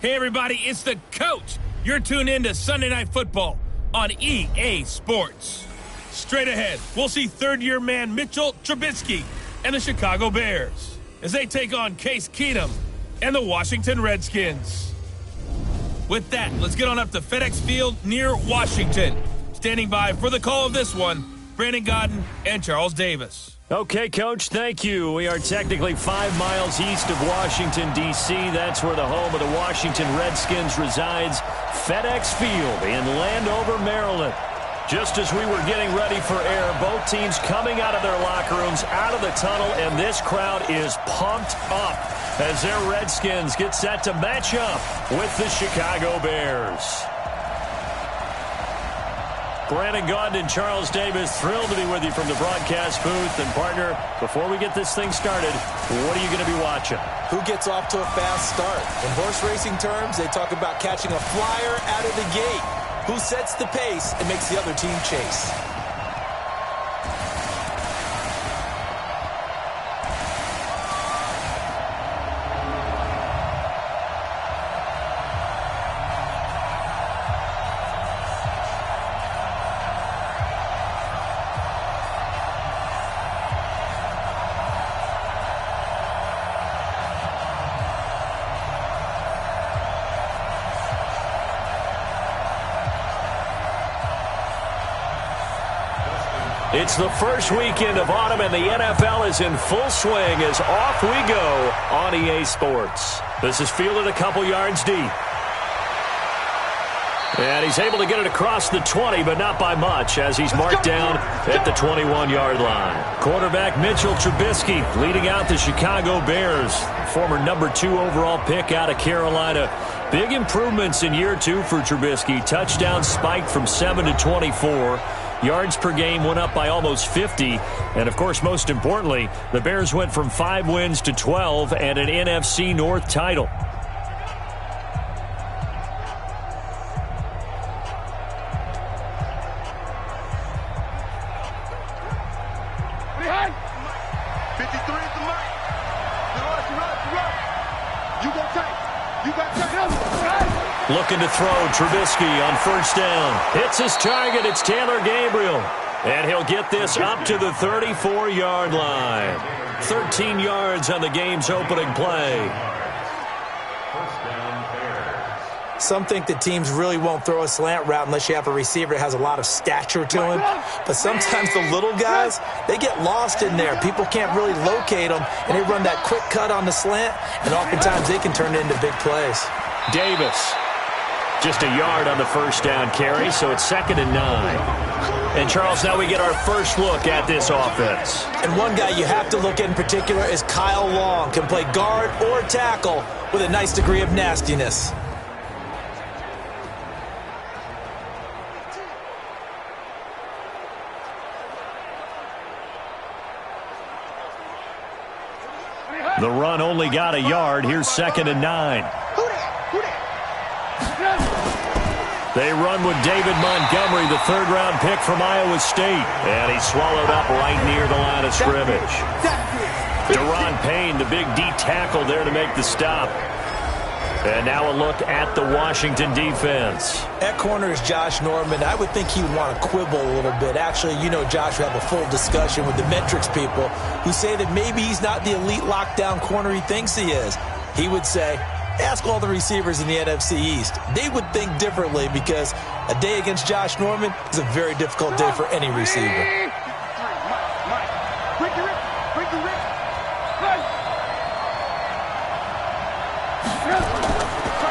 Hey, everybody, it's the coach. You're tuned in to Sunday Night Football on EA Sports. Straight ahead, we'll see third-year man Mitchell Trubisky and the Chicago Bears as they take on Case Keenum and the Washington Redskins. With that, let's get on up to FedEx Field near Washington. Standing by for the call of this one, Brandon Godden and Charles Davis. Okay, Coach, thank you. We are technically 5 miles east of Washington, D.C. That's where the home of the Washington Redskins resides, FedEx Field in Landover, Maryland. Just as we were getting ready for air, both teams coming out of their locker rooms, out of the tunnel, and this crowd is pumped up as their Redskins get set to match up with the Chicago Bears. Brandon Gaudin and Charles Davis, thrilled to be with you from the broadcast booth. And, partner, before we get this thing started, what are you going to be watching? Who gets off to a fast start? In horse racing terms, they talk about catching a flyer out of the gate. Who sets the pace and makes the other team chase? It's the first weekend of autumn, and the NFL is in full swing as off we go on EA Sports. This is fielded a couple yards deep. And he's able to get it across the 20, but not by much, as he's marked down at the 21-yard line. Quarterback Mitchell Trubisky leading out the Chicago Bears, former number 2 overall pick out of Carolina. Big improvements in year 2 for Trubisky. Touchdown spiked from 7 to 24. Yards per game went up by almost 50. And, of course, most importantly, the Bears went from 5 wins to 12 and an NFC North title. Looking to throw, Trubisky on first down. Hits his target, it's Taylor Gabriel. And he'll get this up to the 34-yard line. 13 yards on the game's opening play. Some think that teams really won't throw a slant route unless you have a receiver that has a lot of stature to him. But sometimes the little guys, they get lost in there. People can't really locate them, and they run that quick cut on the slant, and oftentimes they can turn it into big plays. Davis. Just a yard on the first down carry, so it's 2nd and 9. And, Charles, now we get our first look at this offense. And one guy you have to look at in particular is Kyle Long. Can play guard or tackle with a nice degree of nastiness. The run only got a yard. Here's 2nd and 9. They run with David Montgomery, the 3rd-round pick from Iowa State. And he's swallowed up right near the line of scrimmage. Deron Payne, the big D tackle there to make the stop. And now a look at the Washington defense. At corner is Josh Norman. I would think he would want to quibble a little bit. Actually, you know Josh would have a full discussion with the metrics people who say that maybe he's not the elite lockdown corner he thinks he is. He would say, ask all the receivers in the NFC East. They would think differently because a day against Josh Norman is a very difficult day for any receiver.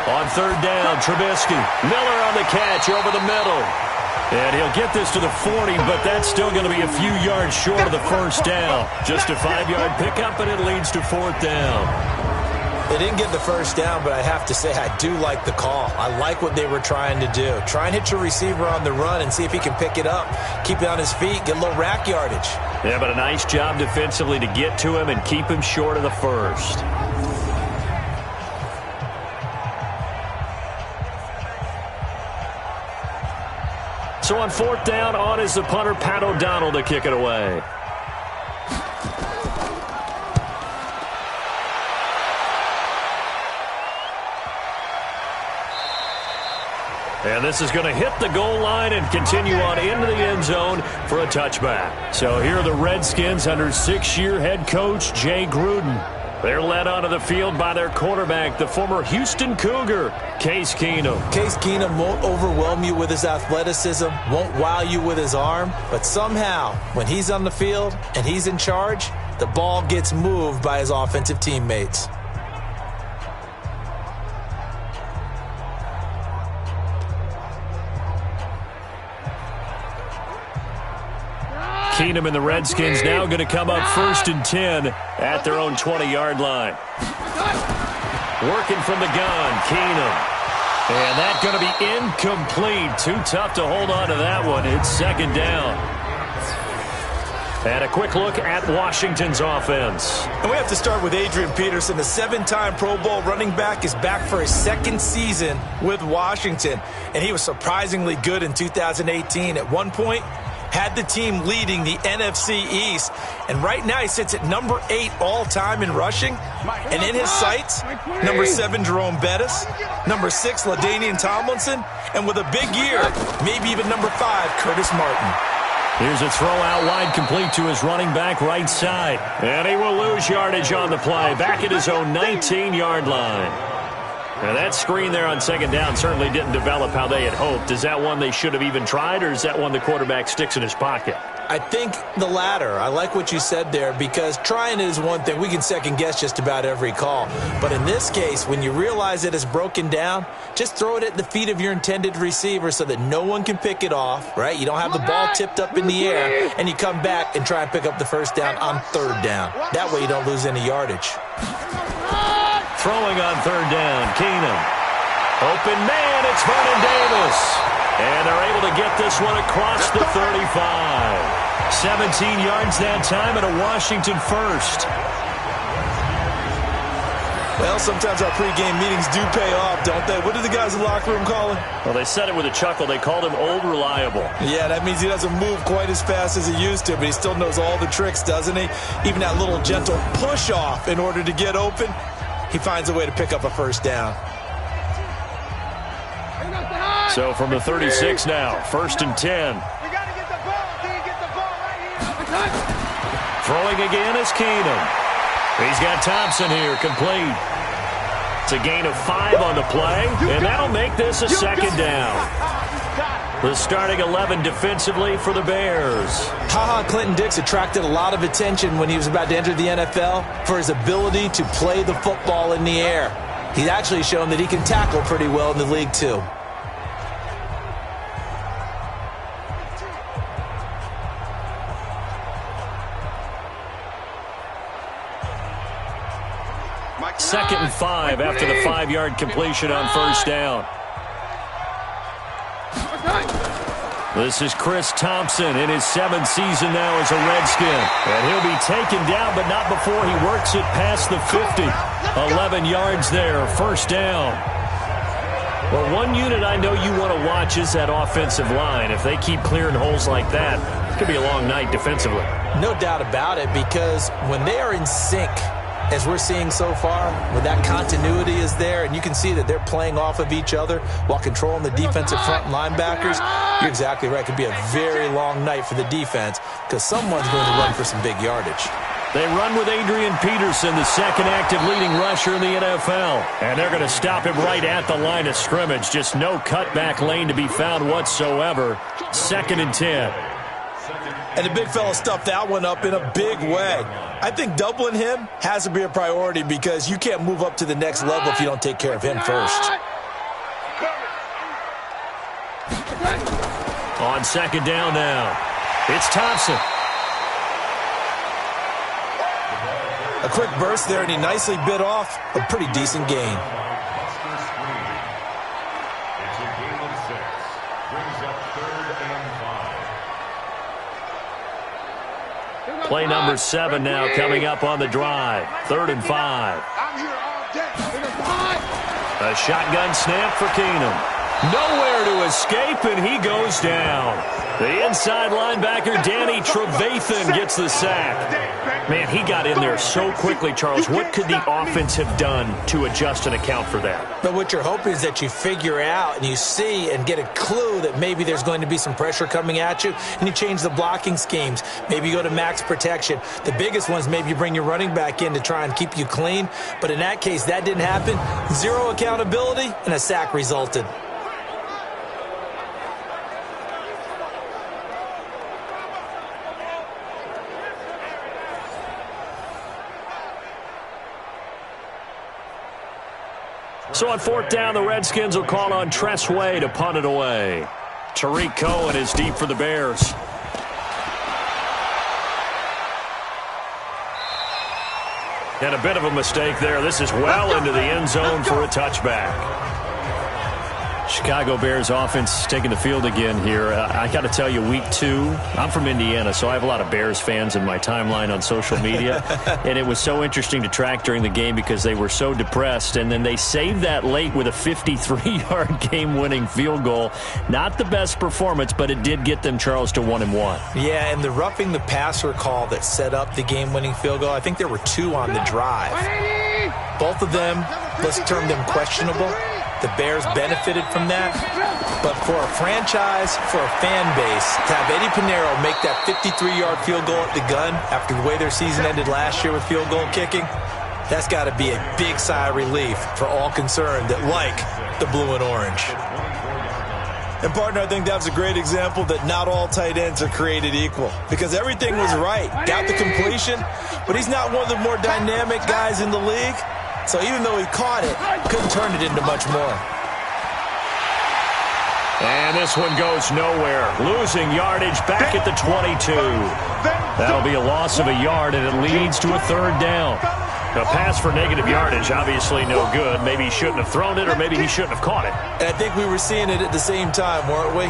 On 3rd down, Trubisky. Miller on the catch over the middle. And he'll get this to the 40, but that's still going to be a few yards short of the first down. Just a 5-yard pickup, and it leads to 4th down. They didn't get the first down, but I have to say I do like the call. I like what they were trying to do. Try and hit your receiver on the run and see if he can pick it up. Keep it on his feet, get a little rack yardage. Yeah, but a nice job defensively to get to him and keep him short of the first. So on 4th down, on is the punter, Pat O'Donnell, to kick it away. And this is going to hit the goal line and continue on into the end zone for a touchback. So here are the Redskins under 6-year head coach Jay Gruden. They're led onto the field by their quarterback, the former Houston Cougar, Case Keenum. Case Keenum won't overwhelm you with his athleticism, won't wow you with his arm, but somehow, when he's on the field and he's in charge, the ball gets moved by his offensive teammates. Keenum and the Redskins now going to come up 1st and 10 at their own 20-yard line. Working from the gun, Keenum. And that's going to be incomplete. Too tough to hold on to that one. It's 2nd down. And a quick look at Washington's offense. And we have to start with Adrian Peterson. The 7-time Pro Bowl running back is back for his 2nd season with Washington. And he was surprisingly good in 2018. At one point, had the team leading the NFC East. And right now he sits at number 8 all-time in rushing. And in his sights, number 7, Jerome Bettis, number 6, LaDainian Tomlinson, and with a big year, maybe even number 5, Curtis Martin. Here's a throw out wide, complete to his running back right side. And he will lose yardage on the play, back at his own 19-yard line. And that screen there on 2nd down certainly didn't develop how they had hoped. Is that one they should have even tried, or is that one the quarterback sticks in his pocket? I think the latter. I like what you said there, because trying is one thing. We can second-guess just about every call. But in this case, when you realize that it's broken down, just throw it at the feet of your intended receiver so that no one can pick it off, right? You don't have the ball tipped up in the air, and you come back and try and pick up the 1st down on 3rd down. That way you don't lose any yardage. Throwing on 3rd down, Keenum. Open man, it's Vernon Davis. And they're able to get this one across the 35. 17 yards that time, and a Washington 1st. Well, sometimes our pregame meetings do pay off, don't they? What do the guys in the locker room call him? Well, they said it with a chuckle. They called him Old Reliable. Yeah, that means he doesn't move quite as fast as he used to, but he still knows all the tricks, doesn't he? Even that little gentle push-off in order to get open, he finds a way to pick up a 1st down. So from the 36 now, 1st and 10. Throwing again is Keenum. He's got Thompson here, complete. It's a gain of 5 on the play, and that'll make this a 2nd down. The starting 11 defensively for the Bears. Clinton Dix attracted a lot of attention when he was about to enter the NFL for his ability to play the football in the air. He's actually shown that he can tackle pretty well in the league, too. Second and 5 after the 5-yard completion on 1st down. This is Chris Thompson in his 7th season now as a Redskin. And he'll be taken down, but not before he works it past the 50. 11 yards there, 1st down. Well, one unit I know you want to watch is that offensive line. If they keep clearing holes like that, it could be a long night defensively. No doubt about it, because when they are in sync, as we're seeing so far, when that continuity is there and you can see that they're playing off of each other while controlling the defensive front linebackers, you're exactly right. It could be a very long night for the defense because someone's going to run for some big yardage. They run with Adrian Peterson, the 2nd active leading rusher in the NFL. And they're going to stop him right at the line of scrimmage. Just no cutback lane to be found whatsoever. 2nd and 10. And the big fella stuffed that one up in a big way. I think doubling him has to be a priority because you can't move up to the next level if you don't take care of him first. On 2nd down now, it's Thompson. A quick burst there, and he nicely bit off a pretty decent gain. Play number 7 now coming up on the drive. 3rd and 5. A shotgun snap for Keenum. Nowhere to escape, and he goes down. The inside linebacker, Danny Trevathan, gets the sack. Man, he got in there so quickly, Charles. What could the offense have done to adjust and account for that? But what you're hoping is that you figure out and you see and get a clue that maybe there's going to be some pressure coming at you, and you change the blocking schemes. Maybe you go to max protection. The biggest ones, maybe you bring your running back in to try and keep you clean. But in that case, that didn't happen. Zero accountability, and a sack resulted. So on fourth down, the Redskins will call on Tress Way to punt it away. Tariq Cohen is deep for the Bears. And a bit of a mistake there. This is well into the end zone for a touchback. Chicago Bears offense taking the field again here. I got to tell you, week 2, I'm from Indiana, so I have a lot of Bears fans in my timeline on social media. And it was so interesting to track during the game because they were so depressed. And then they saved that late with a 53-yard game-winning field goal. Not the best performance, but it did get them, Charles, to 1-1. Yeah, and the roughing the passer call that set up the game-winning field goal, I think there were 2 on the drive. Both of them, let's term them questionable. The Bears benefited from that. But for a franchise, for a fan base, to have Eddie Pinheiro make that 53-yard field goal at the gun after the way their season ended last year with field goal kicking, that's got to be a big sigh of relief for all concerned that like the blue and orange. And, partner, I think that was a great example that not all tight ends are created equal because everything was right. Got the completion, but he's not one of the more dynamic guys in the league. So even though he caught it, couldn't turn it into much more. And this one goes nowhere. Losing yardage back at the 22. That'll be a loss of a yard, and it leads to a third down. A pass for negative yardage, obviously no good. Maybe he shouldn't have thrown it, or maybe he shouldn't have caught it. And I think we were seeing it at the same time, weren't we?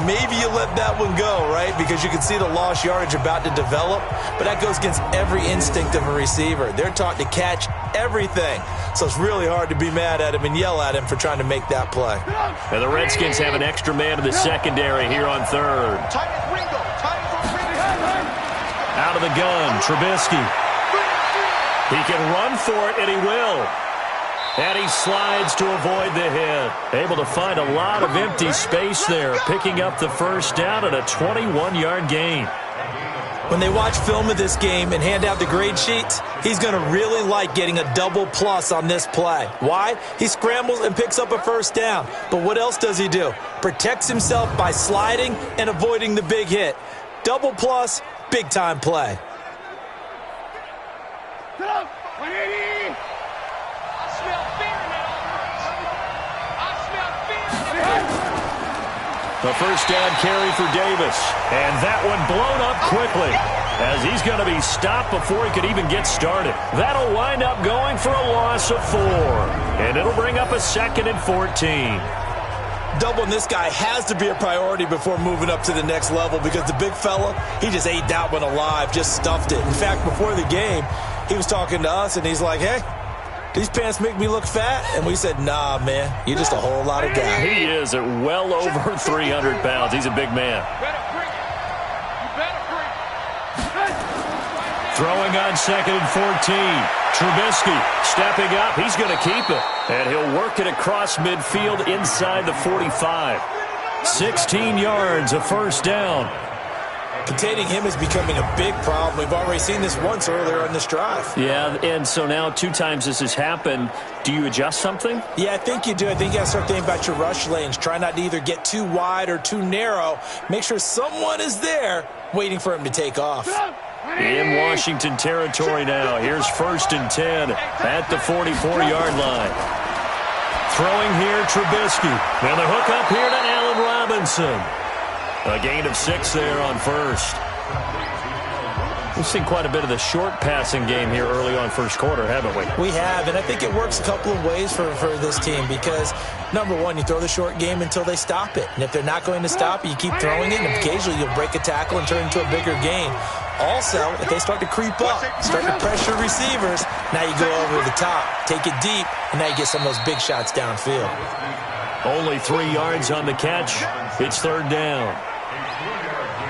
Maybe you let that one go, right? Because you can see the lost yardage about to develop. But that goes against every instinct of a receiver. They're taught to catch everything. So it's really hard to be mad at him and yell at him for trying to make that play. And the Redskins have an extra man in the secondary here on third. Out of the gun, Trubisky. He can run for it, and he will. And he slides to avoid the hit. Able to find a lot of empty space there, picking up the first down at a 21-yard gain. When they watch film of this game and hand out the grade sheets, he's going to really like getting a double plus on this play. Why? He scrambles and picks up a first down. But what else does he do? Protects himself by sliding and avoiding the big hit. Double plus, big-time play. The first down carry for Davis. And that one blown up quickly as he's going to be stopped before he could even get started. That'll wind up going for a loss of 4. And it'll bring up a 2nd and 14. Doubling this guy has to be a priority before moving up to the next level because the big fella, he just ate that one alive, just stuffed it. In fact, before the game, he was talking to us, and he's like, hey, these pants make me look fat? And we said, nah, man, you're just a whole lot of guy. He is at well over 300 pounds. He's a big man. Throwing on 2nd and 14. Trubisky stepping up. He's going to keep it. And he'll work it across midfield inside the 45. 16 yards, a first down. Containing him is becoming a big problem. We've already seen this once earlier on this drive. Yeah, and so now 2 times this has happened. Do you adjust something? Yeah, I think you do. I think you got to start thinking about your rush lanes. Try not to either get too wide or too narrow. Make sure someone is there waiting for him to take off. In Washington territory now. Here's 1st and 10 at the 44-yard line. Throwing here, Trubisky. And the hook up here to Allen Robinson. A gain of 6 there on first. We've seen quite a bit of the short passing game here early on first quarter, haven't we? We have, and I think it works a couple of ways for this team because, number one, you throw the short game until they stop it. And if they're not going to stop it, you keep throwing it, and occasionally you'll break a tackle and turn it into a bigger gain. Also, if they start to creep up, start to pressure receivers, now you go over the top, take it deep, and now you get some of those big shots downfield. Only 3 yards on the catch. It's third down.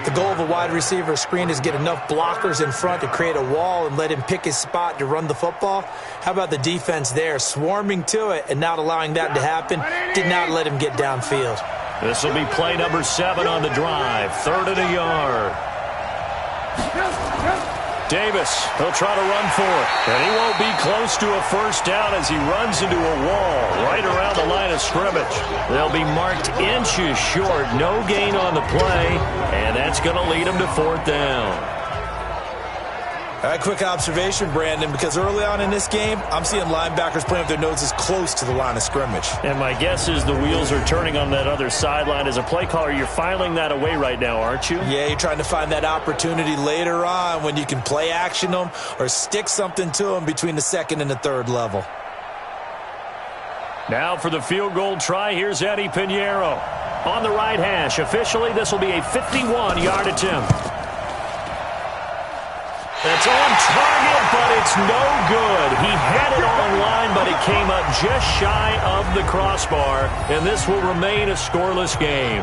The goal of a wide receiver screen is get enough blockers in front to create a wall and let him pick his spot to run the football. How about the defense there, swarming to it and not allowing that to happen? Did not let him get downfield. This will be play number 7 on the drive. 3rd and a yard. Davis, he'll try to run for it. And he won't be close to a first down as he runs into a wall right around the line of scrimmage. They'll be marked inches short. No gain on the play. And that's going to lead him to 4th down. All right, quick observation, Brandon, because early on in this game, I'm seeing linebackers playing with their noses close to the line of scrimmage. And my guess is the wheels are turning on that other sideline. As a play caller, you're filing that away right now, aren't you? Yeah, you're trying to find that opportunity later on when you can play action them or stick something to them between the 2nd and the 3rd level. Now for the field goal try, here's Eddie Pinheiro. On the right hash, officially this will be a 51-yard attempt. It's on target, but it's no good. He had it on line, but it came up just shy of the crossbar, and this will remain a scoreless game.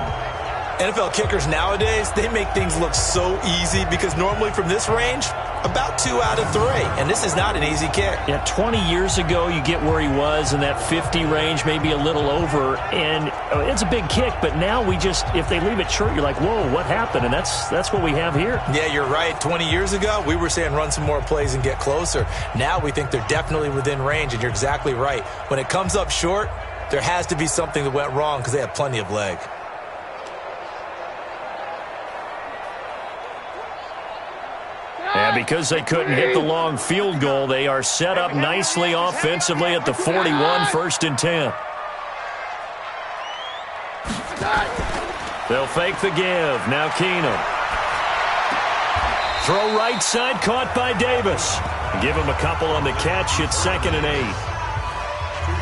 NFL kickers nowadays, they make things look so easy because normally from this range, about 2 out of 3. And this is not an easy kick. Yeah, 20 years ago, you get where he was in that 50 range, maybe a little over. And it's a big kick, but now we just, if they leave it short, you're like, whoa, what happened? And that's what we have here. Yeah, you're right. 20 years ago, we were saying run some more plays and get closer. Now we think they're definitely within range, and you're exactly right. When it comes up short, there has to be something that went wrong because they have plenty of leg. And because they couldn't hit the long field goal, they are set up nicely offensively at the 41, 1st and 10. They'll fake the give. Now Keenum. Throw right side, caught by Davis. Give him a couple on the catch. It's 2nd and 8.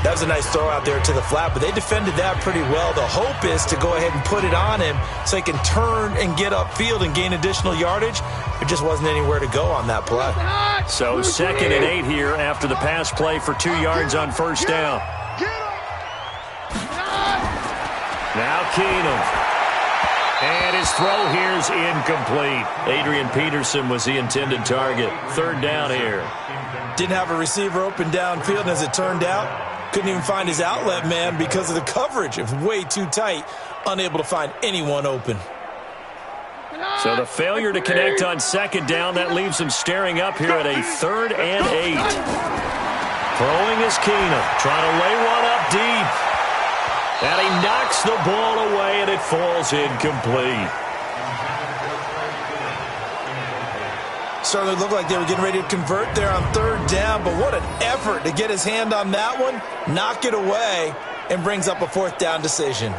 That was a nice throw out there to the flat, but they defended that pretty well. The hope is to go ahead and put it on him so he can turn and get upfield and gain additional yardage. There just wasn't anywhere to go on that play. So 2nd and 8 here after the pass play for 2 yards on 1st down. Now Keenum. And his throw here is incomplete. Adrian Peterson was the intended target. 3rd down here. Didn't have a receiver open downfield, and as it turned out, couldn't even find his outlet man because of the coverage. It was way too tight, unable to find anyone open. So the failure to connect on 2nd down, that leaves him staring up here at a 3rd and 8. Throwing is Keenum, trying to lay one up deep. And he knocks the ball away, and it falls incomplete. Certainly looked like they were getting ready to convert there on 3rd down, but what an effort to get his hand on that one, knock it away, and brings up a 4th down decision.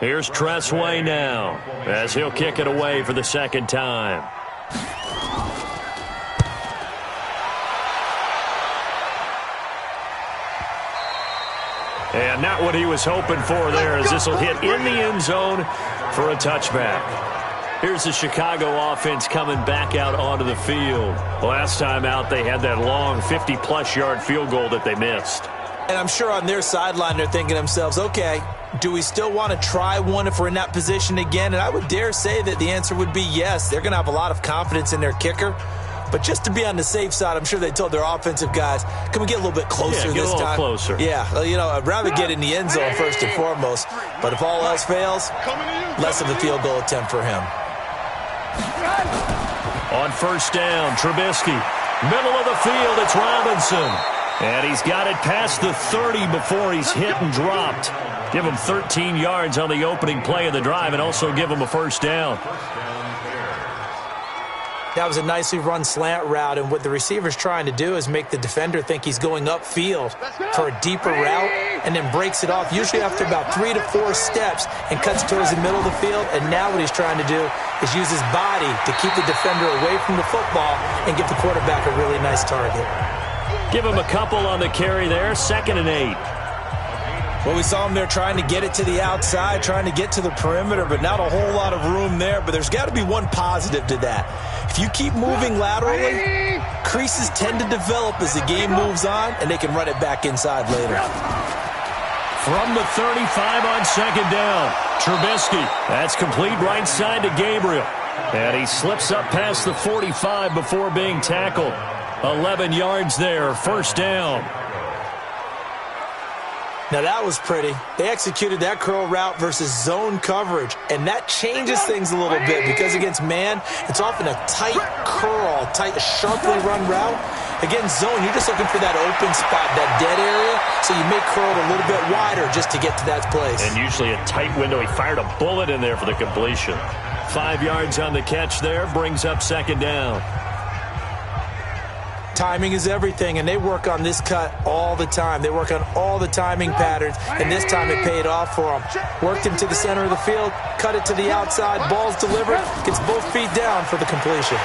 Here's Tressway now as he'll kick it away for the 2nd time. And not what he was hoping for there, as this will hit in the end zone for a touchback. Here's the Chicago offense coming back out onto the field. Last time out, they had that long 50-plus yard field goal that they missed. And I'm sure on their sideline they're thinking to themselves, okay, do we still want to try one if we're in that position again? And I would dare say that the answer would be yes. They're going to have a lot of confidence in their kicker. But just to be on the safe side, I'm sure they told their offensive guys, can we get a little bit closer this time? Get a little closer. Yeah, you know, I'd rather get in the end zone first and foremost. But if all else fails, less of a field goal attempt for him. On 1st down, Trubisky. Middle of the field, it's Robinson. And he's got it past the 30 before he's hit and dropped. Give him 13 yards on the opening play of the drive and also give him a 1st down. That was a nicely run slant route, and what the receiver's trying to do is make the defender think he's going upfield for a deeper route and then breaks it off, usually after about 3 to 4 steps, and cuts towards the middle of the field. And now what he's trying to do is use his body to keep the defender away from the football and give the quarterback a really nice target. Give him a couple on the carry there, 2nd and 8. Well, we saw him there trying to get it to the outside, trying to get to the perimeter, but not a whole lot of room there. But there's got to be one positive to that. If you keep moving laterally, creases tend to develop as the game moves on, and they can run it back inside later. From the 35 on second down, Trubisky. That's complete right side to Gabriel. And he slips up past the 45 before being tackled. 11 yards there, first down. Now that was pretty. They executed that curl route versus zone coverage, and that changes things a little bit because against man, it's often a tight curl, tight, sharply run route. Against zone, you're just looking for that open spot, that dead area, so you may curl it a little bit wider just to get to that place. And usually a tight window. He fired a bullet in there for the completion. 5 yards on the catch there, brings up second down. Timing is everything, and they work on this cut all the time. They work on all the timing patterns, and this time it paid off for them. Worked him to the center of the field, cut it to the outside, ball's delivered, gets both feet down for the completion.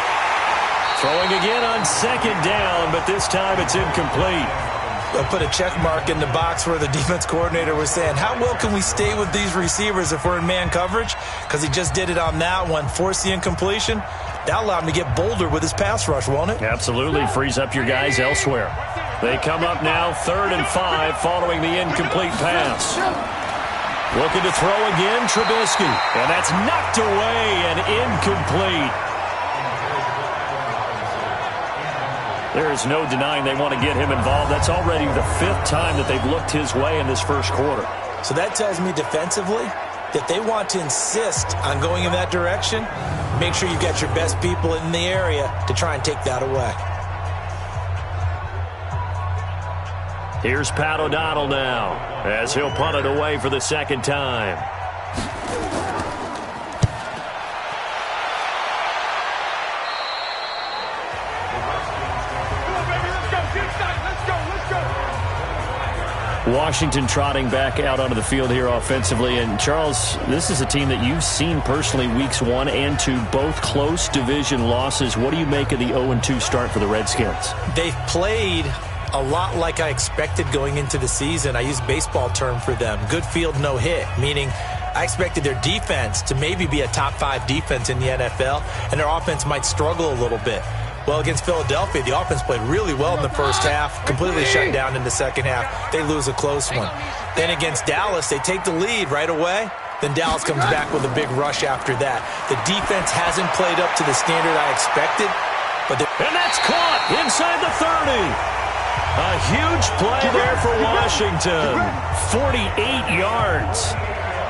Throwing again on second down, but this time it's incomplete. I put a check mark in the box where the defense coordinator was saying, how well can we stay with these receivers if we're in man coverage? Because he just did it on that one, forced the incompletion. That allowed him to get bolder with his pass rush, won't it? Absolutely. Frees up your guys elsewhere. They come up now 3rd and 5 following the incomplete pass. Looking to throw again, Trubisky. And that's knocked away and incomplete. There is no denying they want to get him involved. That's already the 5th time that they've looked his way in this first quarter. So that tells me defensively that they want to insist on going in that direction. Make sure you've got your best people in the area to try and take that away. Here's Pat O'Donnell now as he'll punt it away for the second time. Washington trotting back out onto the field here offensively. And, Charles, this is a team that you've seen personally weeks 1 and 2, both close division losses. What do you make of the 0-2 start for the Redskins? They've played a lot like I expected going into the season. I use baseball term for them. Good field, no hit, meaning I expected their defense to maybe be a top 5 defense in the NFL, and their offense might struggle a little bit. Well, against Philadelphia, the offense played really well in the first half, completely shut down in the second half. They lose a close one. Then against Dallas, they take the lead right away. Then Dallas comes back with a big rush after that. The defense hasn't played up to the standard I expected. And that's caught inside the 30. A huge play there for Washington. 48 yards.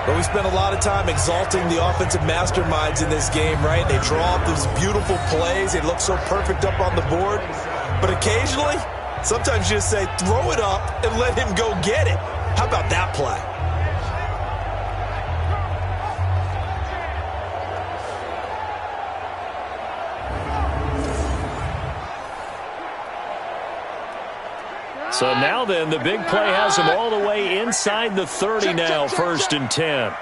But we spent a lot of time exalting the offensive masterminds in this game, right? They draw up these beautiful plays. They look so perfect up on the board. But occasionally, sometimes you just say, throw it up and let him go get it. How about that play? So now then, the big play has him all the way inside the 30 now, 1st and 10.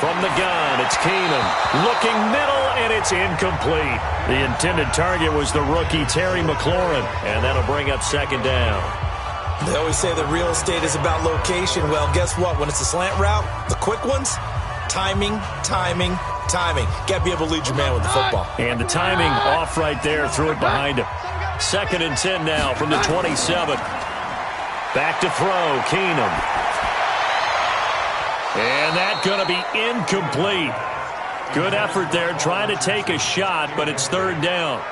From the gun, it's Keenum. Looking middle, and it's incomplete. The intended target was the rookie Terry McLaurin, and that'll bring up second down. They always say that real estate is about location. Well, guess what? When it's a slant route, the quick ones, timing, timing, timing. Got to be able to lead your man with the football. And the timing off right there, threw it behind him. 2nd and 10 now from the 27. Back to throw, Keenum. And that's going to be incomplete. Good effort there, trying to take a shot, but it's 3rd down.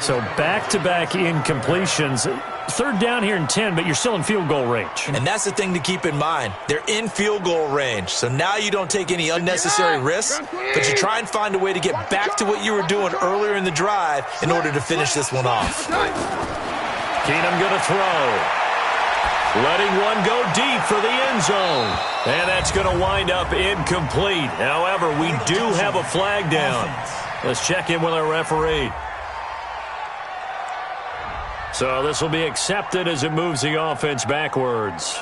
So back-to-back incompletions. 3rd down here and 10, but you're still in field goal range. And that's the thing to keep in mind. They're in field goal range. So now you don't take any unnecessary risks, but you try and find a way to get back to what you were doing earlier in the drive in order to finish this one off. Keenum going to throw. Letting one go deep for the end zone. And that's going to wind up incomplete. However, we do have a flag down. Let's check in with our referee. So this will be accepted as it moves the offense backwards.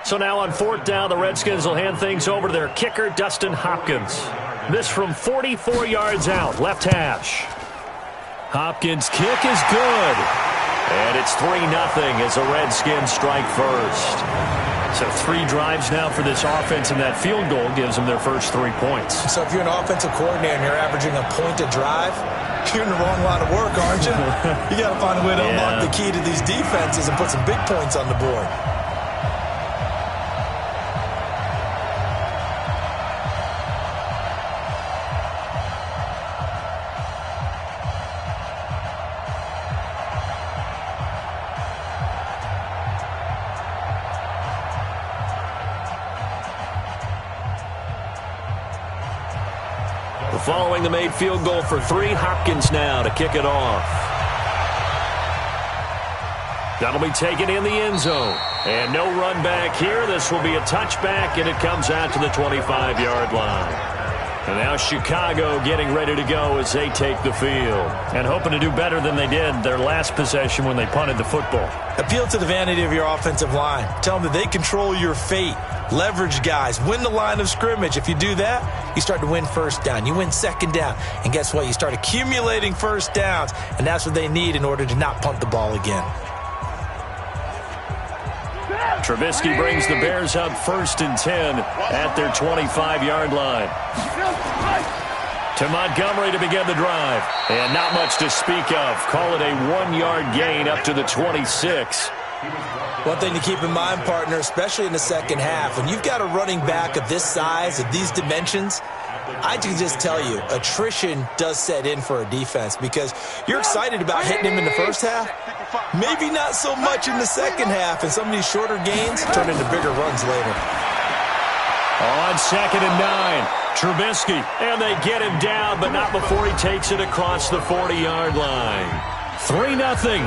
So now on 4th down, the Redskins will hand things over to their kicker, Dustin Hopkins. This from 44 yards out, left hash. Hopkins' kick is good. And it's 3-0 as the Redskins strike first. So 3 drives now for this offense, and that field goal gives them their first 3 points. So if you're an offensive coordinator and you're averaging a point a drive, you're in the wrong line of work, aren't you? You got to find a way to unlock the key to these defenses and put some big points on the board. Following the made field goal for 3, Hopkins now to kick it off. That'll be taken in the end zone. And no run back here. This will be a touchback, and it comes out to the 25-yard line. And now Chicago getting ready to go as they take the field. And hoping to do better than they did their last possession when they punted the football. Appeal to the vanity of your offensive line. Tell them that they control your fate. Leverage guys. Win the line of scrimmage. If you do that, you start to win first down. You win second down. And guess what? You start accumulating first downs. And that's what they need in order to not punt the ball again. Trubisky brings the Bears up 1st and 10 at their 25-yard line. To Montgomery to begin the drive. And not much to speak of. Call it a 1-yard gain up to the 26. One thing to keep in mind, partner, especially in the second half, when you've got a running back of this size, of these dimensions, I can just tell you, attrition does set in for a defense because you're excited about hitting him in the first half. Maybe not so much in the second half, and some of these shorter gains turn into bigger runs later. On 2nd and 9, Trubisky, and they get him down, but not before he takes it across the 40-yard line. 3-0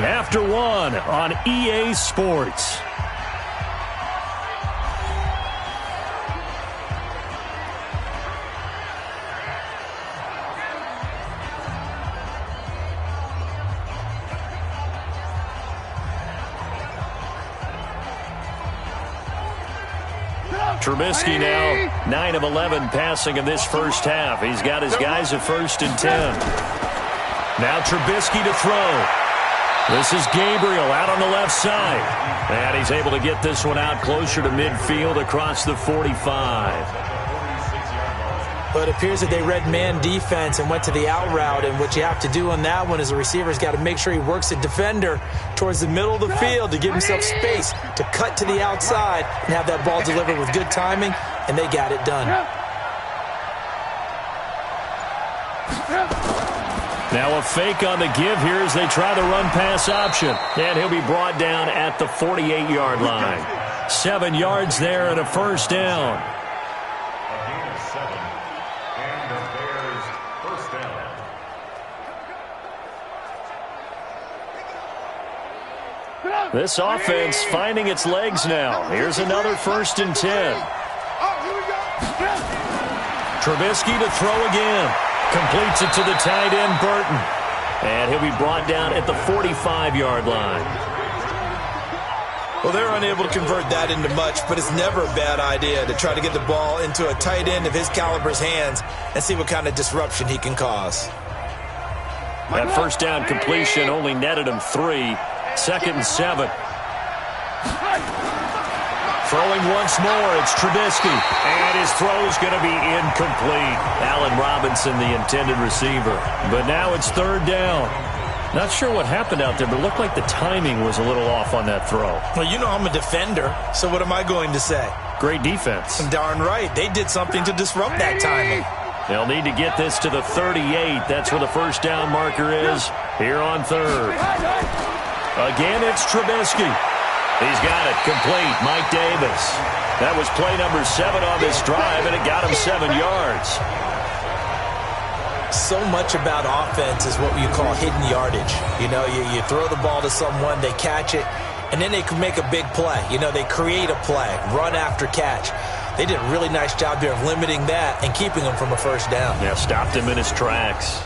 after 1 on EA Sports. Trubisky now 9 of 11 passing in this first half. He's got his guys at 1st and 10. Now Trubisky to throw. This is Gabriel out on the left side. And he's able to get this one out closer to midfield across the 45. But it appears that they read man defense and went to the out route. And what you have to do on that one is the receiver's got to make sure he works the defender towards the middle of the field to give himself space to cut to the outside and have that ball delivered with good timing. And they got it done. Now a fake on the give here as they try the run-pass option. And he'll be brought down at the 48-yard line. 7 yards there and a first down. This offense finding its legs now. Here's another 1st and 10. Trubisky to throw again. Completes it to the tight end, Burton. And he'll be brought down at the 45-yard line. Well, they're unable to convert that into much, but it's never a bad idea to try to get the ball into a tight end of his caliber's hands and see what kind of disruption he can cause. That first down completion only netted him 3. 2nd and 7. Throwing once more, it's Trubisky. And his throw's going to be incomplete. Allen Robinson, the intended receiver. But now it's 3rd down. Not sure what happened out there, but it looked like the timing was a little off on that throw. Well, you know I'm a defender, so what am I going to say? Great defense. Darn right. They did something to disrupt that timing. They'll need to get this to the 38. That's where the first down marker is here on 3rd. Again, it's Trubisky. He's got it complete. Mike Davis. That was play number 7 on this drive, and it got him 7 yards. So much about offense is what you call hidden yardage. You know, you throw the ball to someone, they catch it, and then they can make a big play. You know, they create a play, run after catch. They did a really nice job here of limiting that and keeping him from a first down. Yeah, stopped him in his tracks.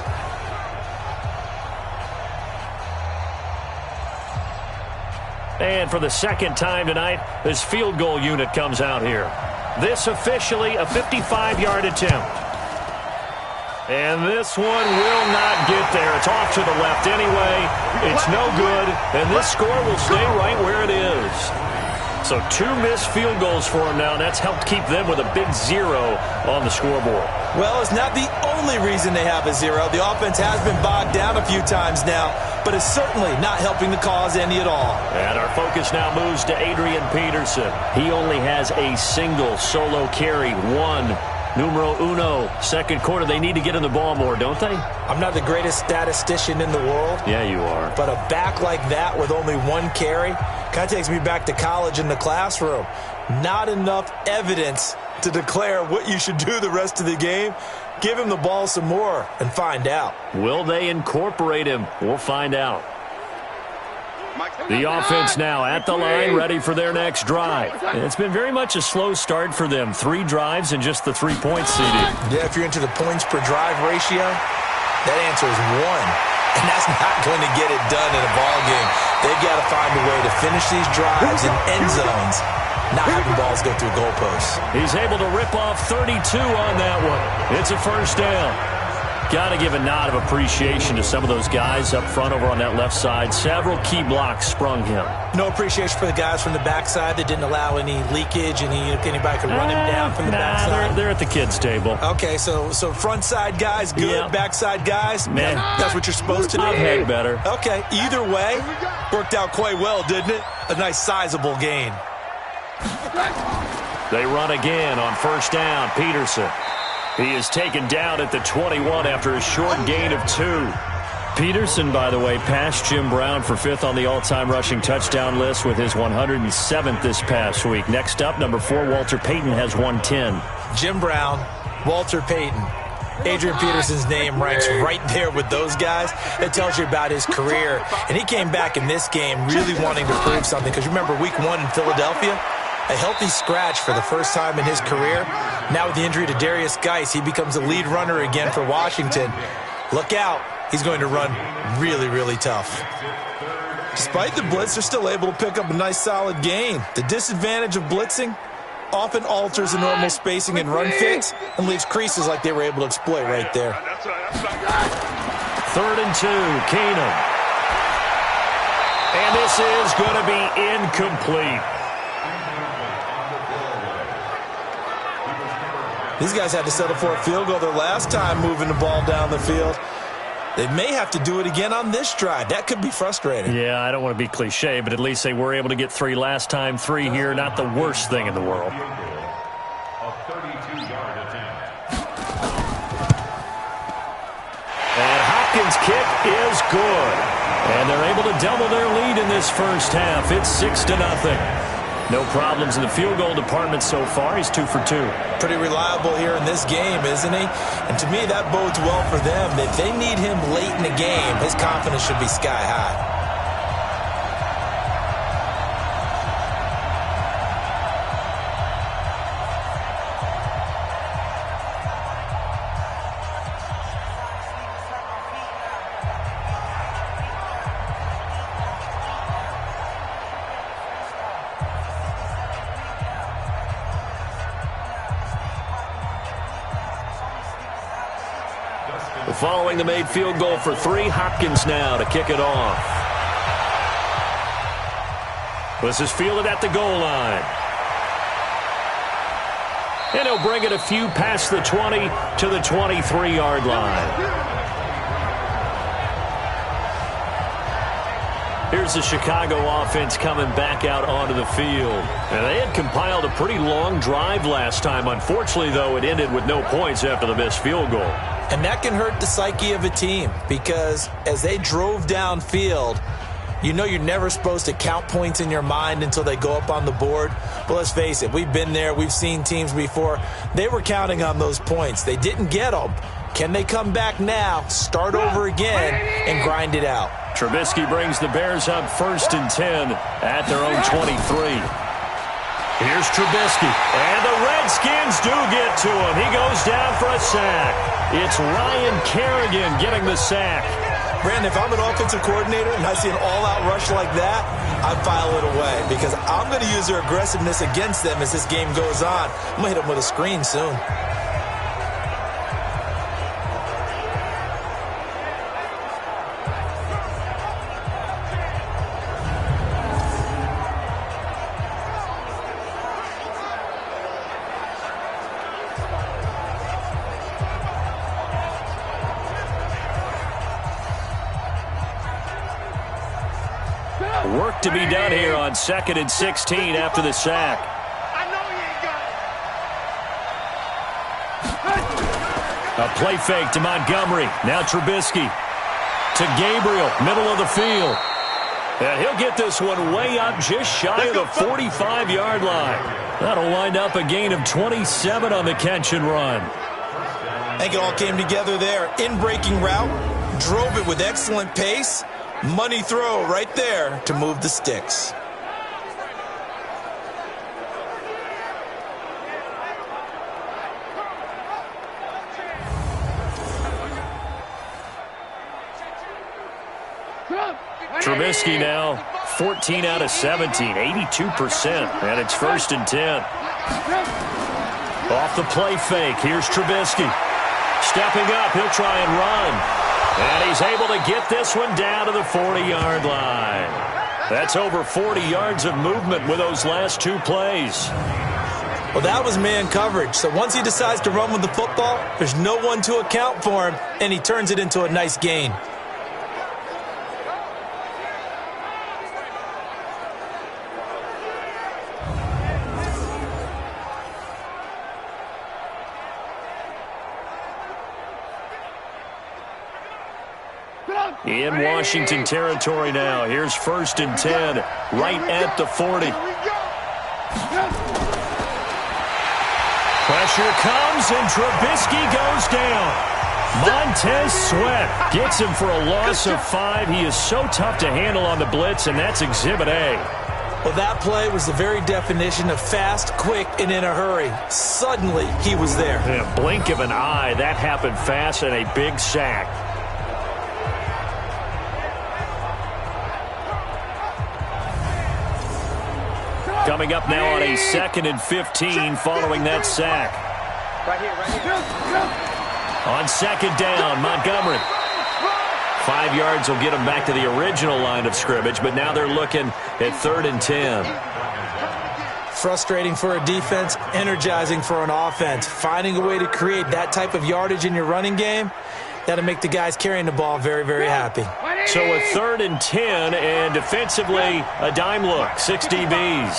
And for the second time tonight, this field goal unit comes out here. This officially a 55-yard attempt. And this one will not get there. It's off to the left anyway. It's no good. And this score will stay right where it is. So 2 missed field goals for him now. That's helped keep them with a big 0 on the scoreboard. Well, it's not the only reason they have a 0. The offense has been bogged down a few times now, but it's certainly not helping the cause any at all. And our focus now moves to Adrian Peterson. He only has a single solo carry, 1. Numero uno, second quarter. They need to get in the ball more, don't they? I'm not the greatest statistician in the world. Yeah, you are. But a back like that with only 1 carry kind of takes me back to college in the classroom. Not enough evidence to declare what you should do the rest of the game. Give him the ball some more and find out. Will they incorporate him? We'll find out. The offense now at the line, ready for their next drive. It's been very much a slow start for them. 3 drives and just the 3 points seeded. Yeah, if you're into the points per drive ratio, that answer is 1. And that's not going to get it done in a ball game. They've got to find a way to finish these drives in end zones, not having balls go through goalposts. He's able to rip off 32 on that one. It's a first down. Got to give a nod of appreciation to some of those guys up front over on that left side. Several key blocks sprung him. No appreciation for the guys from the backside that didn't allow any leakage, and anybody could run him down from the backside. They're at the kids' table. Okay, so front side guys good, yeah. Backside guys, man, that's what you're supposed to do. I've had better. Okay, either way, worked out quite well, didn't it? A nice sizable gain. They run again on first down. Peterson. He is taken down at the 21 after a short gain of 2. Peterson, by the way, passed Jim Brown for 5th on the all-time rushing touchdown list with his 107th this past week. Next up, number 4, Walter Payton has 110. Jim Brown, Walter Payton. Adrian Peterson's name ranks right there with those guys. It tells you about his career. And he came back in this game really wanting to prove something. Because remember, week 1 in Philadelphia, a healthy scratch for the first time in his career. Now with the injury to Darius Geis, he becomes a lead runner again for Washington. Look out. He's going to run really, really tough. Despite the blitz, they're still able to pick up a nice solid gain. The disadvantage of blitzing often alters the normal spacing and run fits and leaves creases like they were able to exploit right there. 3rd and 2, Keenum. And this is going to be incomplete. These guys had to settle for a field goal their last time moving the ball down the field. They may have to do it again on this drive. That could be frustrating. Yeah, I don't want to be cliche, but at least they were able to get 3 last time. 3 here, not the worst thing in the world. And Hopkins' kick is good. And they're able to double their lead in this first half. It's 6-0. No problems in the field goal department so far. He's 2 for 2. Pretty reliable here in this game, isn't he? And to me, that bodes well for them. If they need him late in the game, his confidence should be sky high. Following the made field goal for 3, Hopkins now to kick it off. This is fielded at the goal line. And he'll bring it a few past the 20 to the 23-yard line. Here's the Chicago offense coming back out onto the field. And they had compiled a pretty long drive last time. Unfortunately, though, it ended with no points after the missed field goal. And that can hurt the psyche of a team because as they drove downfield, you know you're never supposed to count points in your mind until they go up on the board. But let's face it, we've been there. We've seen teams before. They were counting on those points. They didn't get them. Can they come back now, start over again, and grind it out? Trubisky brings the Bears up 1st and 10 at their own 23. Here's Trubisky, and the Redskins do get to him. He goes down for a sack. It's Ryan Kerrigan getting the sack. Brandon, if I'm an offensive coordinator and I see an all-out rush like that, I file it away because I'm going to use their aggressiveness against them as this game goes on. I'm going to hit them with a screen soon. Work to be done here on 2nd and 16 after the sack. A play fake to Montgomery. Now Trubisky to Gabriel, middle of the field. And he'll get this one way up just shy of the 45-yard line. That'll wind up a gain of 27 on the catch and run. I think it all came together there. In-breaking route, drove it with excellent pace. Money throw right there to move the sticks. Trubisky now 14 out of 17, 82%, and it's 1st and 10. Off the play fake, here's Trubisky. Stepping up, he'll try and run. And he's able to get this one down to the 40-yard line. That's over 40 yards of movement with those last 2 plays. Well, that was man coverage. So once he decides to run with the football, there's no one to account for him, and he turns it into a nice gain. In Washington territory now. Here's 1st and 10, right at the 40. Pressure comes, and Trubisky goes down. Montez Sweat gets him for a loss of 5. He is so tough to handle on the blitz, and that's Exhibit A. Well, that play was the very definition of fast, quick, and in a hurry. Suddenly, he was there. In a blink of an eye, that happened fast, and a big sack. Coming up now on a 2nd and 15 following that sack. Right here. On 2nd down, Montgomery. 5 yards will get him back to the original line of scrimmage, but now they're looking at 3rd and 10. Frustrating for a defense, energizing for an offense. Finding a way to create that type of yardage in your running game, that'll make the guys carrying the ball very, very happy. So a 3rd and 10, and defensively a dime look, 6 DBs.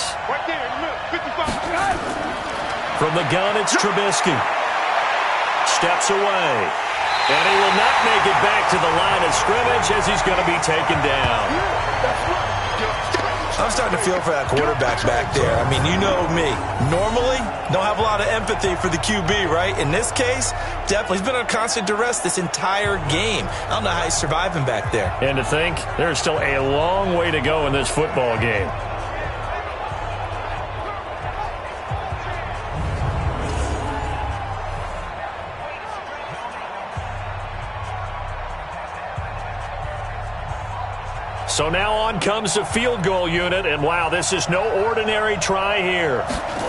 From the gun, it's Trubisky. Steps away. And he will not make it back to the line of scrimmage as he's going to be taken down. I'm starting to feel for that quarterback back there. I mean, you know me. Normally, don't have a lot of empathy for the QB, right? In this case, definitely. He's been on constant duress this entire game. I don't know how he's surviving back there. And to think, there's still a long way to go in this football game. So now on comes the field goal unit, and wow, this is no ordinary try here.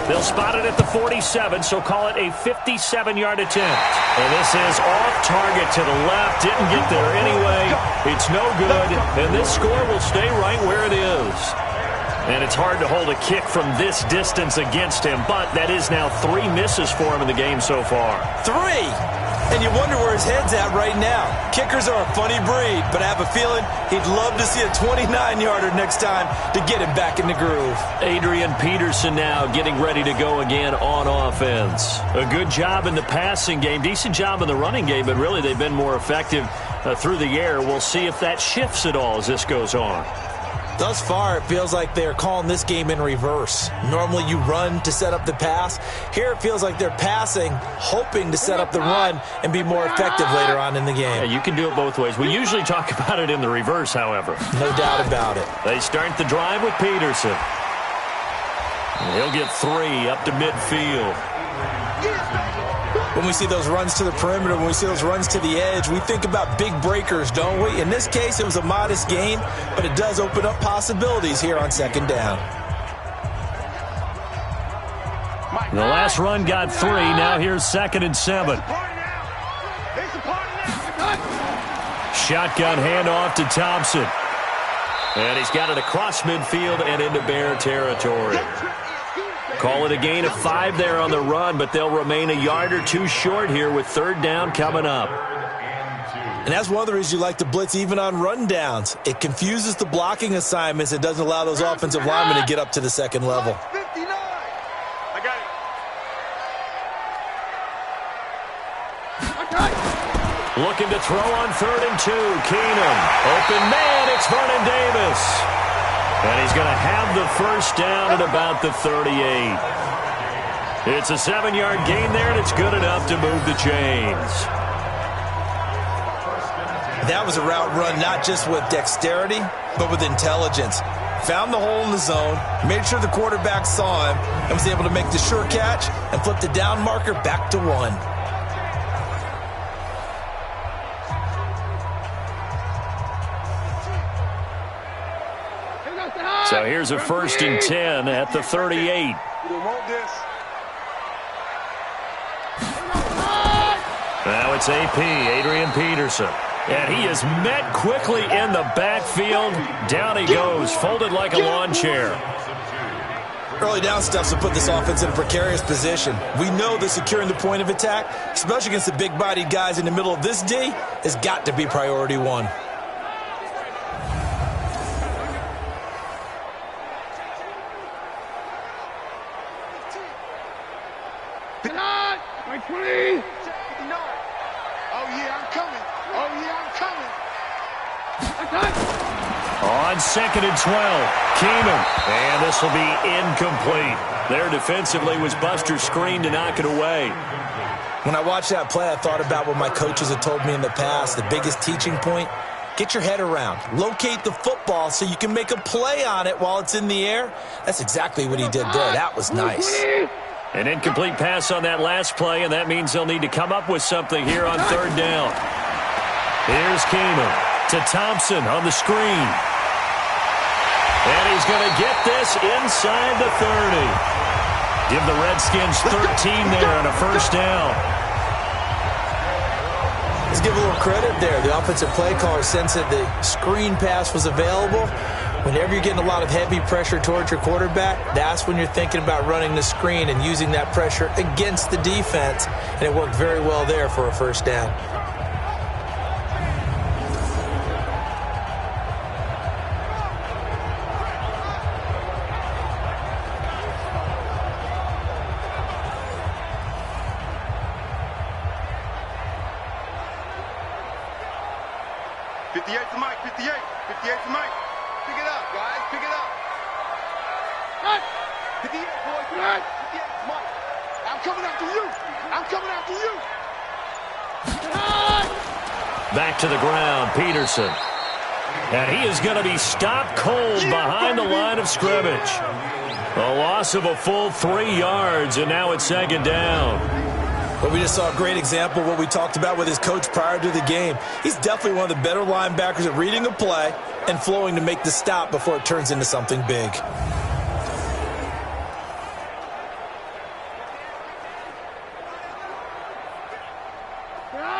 They'll spot it at the 47, so call it a 57-yard attempt. And this is off target to the left, didn't get there anyway. It's no good, and this score will stay right where it is. And it's hard to hold a kick from this distance against him, but that is now 3 misses for him in the game so far. 3? And you wonder where his head's at right now. Kickers are a funny breed, but I have a feeling he'd love to see a 29-yarder next time to get him back in the groove. Adrian Peterson now getting ready to go again on offense. A good job in the passing game, decent job in the running game, but really they've been more effective through the air. We'll see if that shifts at all as this goes on. Thus far, it feels like they're calling this game in reverse. Normally you run to set up the pass. Here it feels like they're passing, hoping to set up the run and be more effective later on in the game. Yeah, you can do it both ways. We usually talk about it in the reverse, however. No doubt about it. They start the drive with Peterson. He'll get 3 up to midfield. when we see those runs to the perimeter, when we see those runs to the edge, we think about big breakers, don't we? In this case, it was a modest gain, but it does open up possibilities here on second down. The last run got 3. Now here's 2nd and 7. Shotgun handoff to Thompson. And he's got it across midfield and into Bear territory. Call it a gain of 5 there on the run, but they'll remain a yard or 2 short here with 3rd down coming up. And that's one of the reasons you like to blitz even on rundowns. It confuses the blocking assignments. It doesn't allow those offensive linemen to get up to the second level. Looking to throw on 3rd and 2. Keenum. Open man. It's Vernon Davis. And he's going to have the first down at about the 38. It's a 7-yard gain there, and it's good enough to move the chains. That was a route run not just with dexterity, but with intelligence. Found the hole in the zone, made sure the quarterback saw him, and was able to make the sure catch and flip the down marker back to 1. So here's a 1st and 10 at the 38. Now it's AP, Adrian Peterson. And he is met quickly in the backfield. Down he goes, folded like a lawn chair. Early down stuff to put this offense in a precarious position. We know that securing the point of attack, especially against the big-bodied guys in the middle of this D, has got to be priority 1. On 2nd and 12, Keenum. And this will be incomplete. There defensively was Buster's screen to knock it away. When I watched that play, I thought about what my coaches had told me in the past. The biggest teaching point, get your head around. Locate the football so you can make a play on it while it's in the air. That's exactly what he did there. That was nice. An incomplete pass on that last play, and that means they'll need to come up with something here on 3rd down. Here's Keenum to Thompson on the screen. And he's going to get this inside the 30. Give the Redskins 13 there on a 1st down. Let's give a little credit there. The offensive play caller sensed that the screen pass was available. Whenever you're getting a lot of heavy pressure towards your quarterback, that's when you're thinking about running the screen and using that pressure against the defense. And it worked very well there for a 1st down. Back to the ground, Peterson. And he is going to be stopped cold behind the line of scrimmage. A loss of a full 3 yards, and now it's 2nd down. But we just saw a great example of what we talked about with his coach prior to the game. He's definitely one of the better linebackers at reading a play and flowing to make the stop before it turns into something big.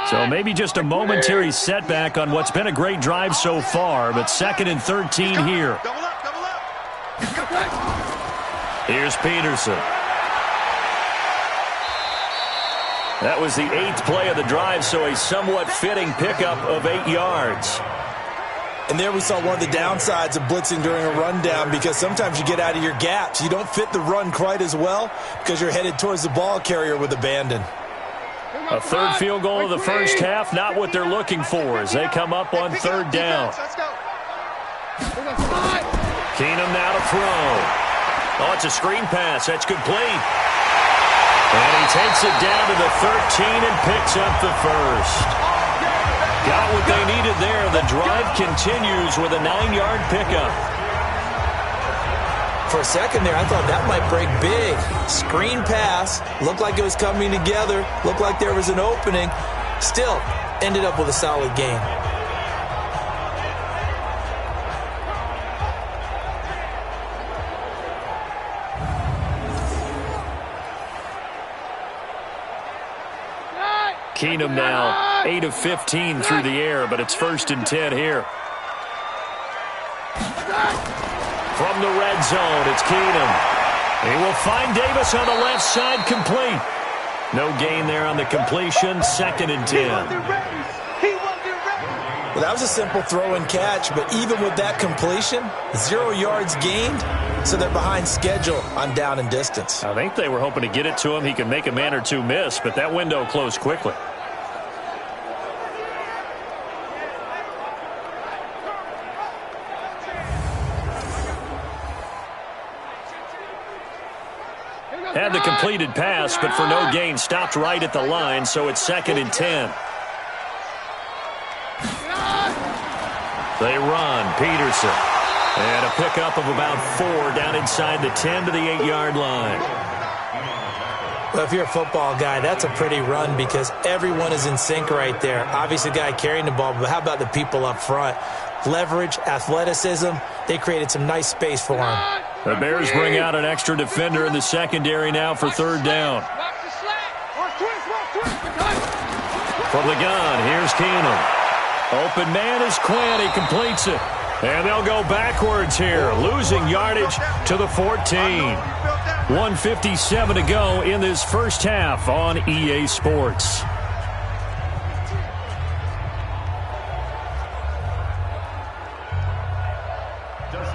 So maybe just a momentary setback on what's been a great drive so far, but 2nd and 13 here. Here's Peterson. That was the 8th play of the drive, so a somewhat fitting pickup of 8 yards. And there we saw one of the downsides of blitzing during a rundown, because sometimes you get out of your gaps. You don't fit the run quite as well because you're headed towards the ball carrier with abandon. A 3rd field goal of the 1st half, not what they're looking for as they come up on 3rd down. Keenum now to throw. Oh, it's a screen pass. That's complete. And he takes it down to the 13 and picks up the 1st. Got what they needed there. The drive continues with a 9-yard pickup. For a second there, I thought that might break big. Screen pass. Looked like it was coming together. Looked like there was an opening. Still, ended up with a solid game. Keenum now 8 of 15 through the air, but it's 1st and 10 here. From the red zone, it's Keenum. He will find Davis on the left side, complete. No gain there on the completion, 2nd and 10. Well, that was a simple throw and catch, but even with that completion, 0 yards gained, so they're behind schedule on down and distance. I think they were hoping to get it to him. He could make a man or two miss, but that window closed quickly. Had the completed pass, but for no gain, stopped right at the line, so it's 2nd and 10. They run, Peterson. And a pickup of about 4 down inside the 10 to the 8-yard line. Well, if you're a football guy, that's a pretty run because everyone is in sync right there. Obviously, the guy carrying the ball, but how about the people up front? Leverage, athleticism, they created some nice space for him. The Bears bring out an extra defender in the secondary now for 3rd down. From the gun, here's Keenum. Open man is Quinn. He completes it. And they'll go backwards here, losing yardage to the 14. 1:57 to go in this first half on EA Sports.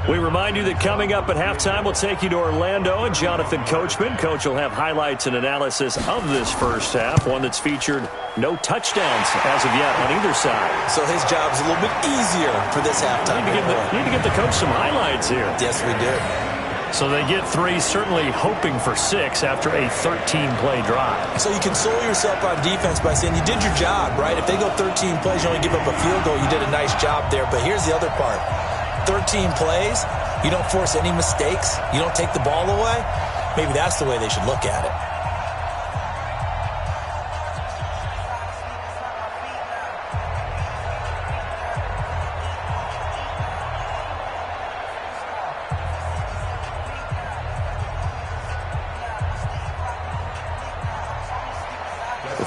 We remind you that coming up at halftime, we'll take you to Orlando and Jonathan Coachman. Coach will have highlights and analysis of this first half, one that's featured no touchdowns as of yet on either side. So his job's a little bit easier for this halftime. Need to give the coach some highlights here. Yes, we do. So they get 3, certainly hoping for 6 after a 13-play drive. So you console yourself on defense by saying you did your job, right? If they go 13 plays, you only give up a field goal, you did a nice job there. But here's the other part. 13 plays, you don't force any mistakes, you don't take the ball away. Maybe that's the way they should look at it.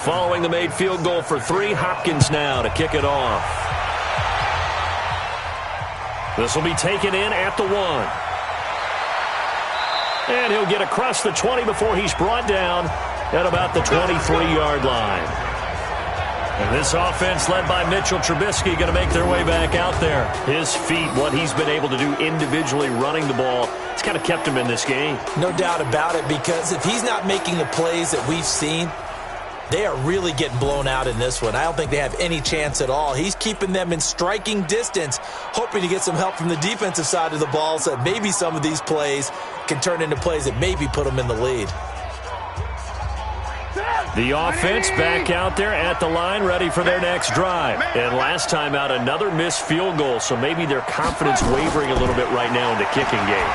Following the made field goal for 3, Hopkins now to kick it off. This will be taken in at the 1. And he'll get across the 20 before he's brought down at about the 23-yard line. And this offense led by Mitchell Trubisky going to make their way back out there. His feet, what he's been able to do individually running the ball, it's kind of kept him in this game. No doubt about it, because if he's not making the plays that we've seen, they are really getting blown out in this one. I don't think they have any chance at all. He's keeping them in striking distance, hoping to get some help from the defensive side of the ball so that maybe some of these plays can turn into plays that maybe put them in the lead. The offense back out there at the line, ready for their next drive. And last time out, another missed field goal, so maybe their confidence wavering a little bit right now in the kicking game.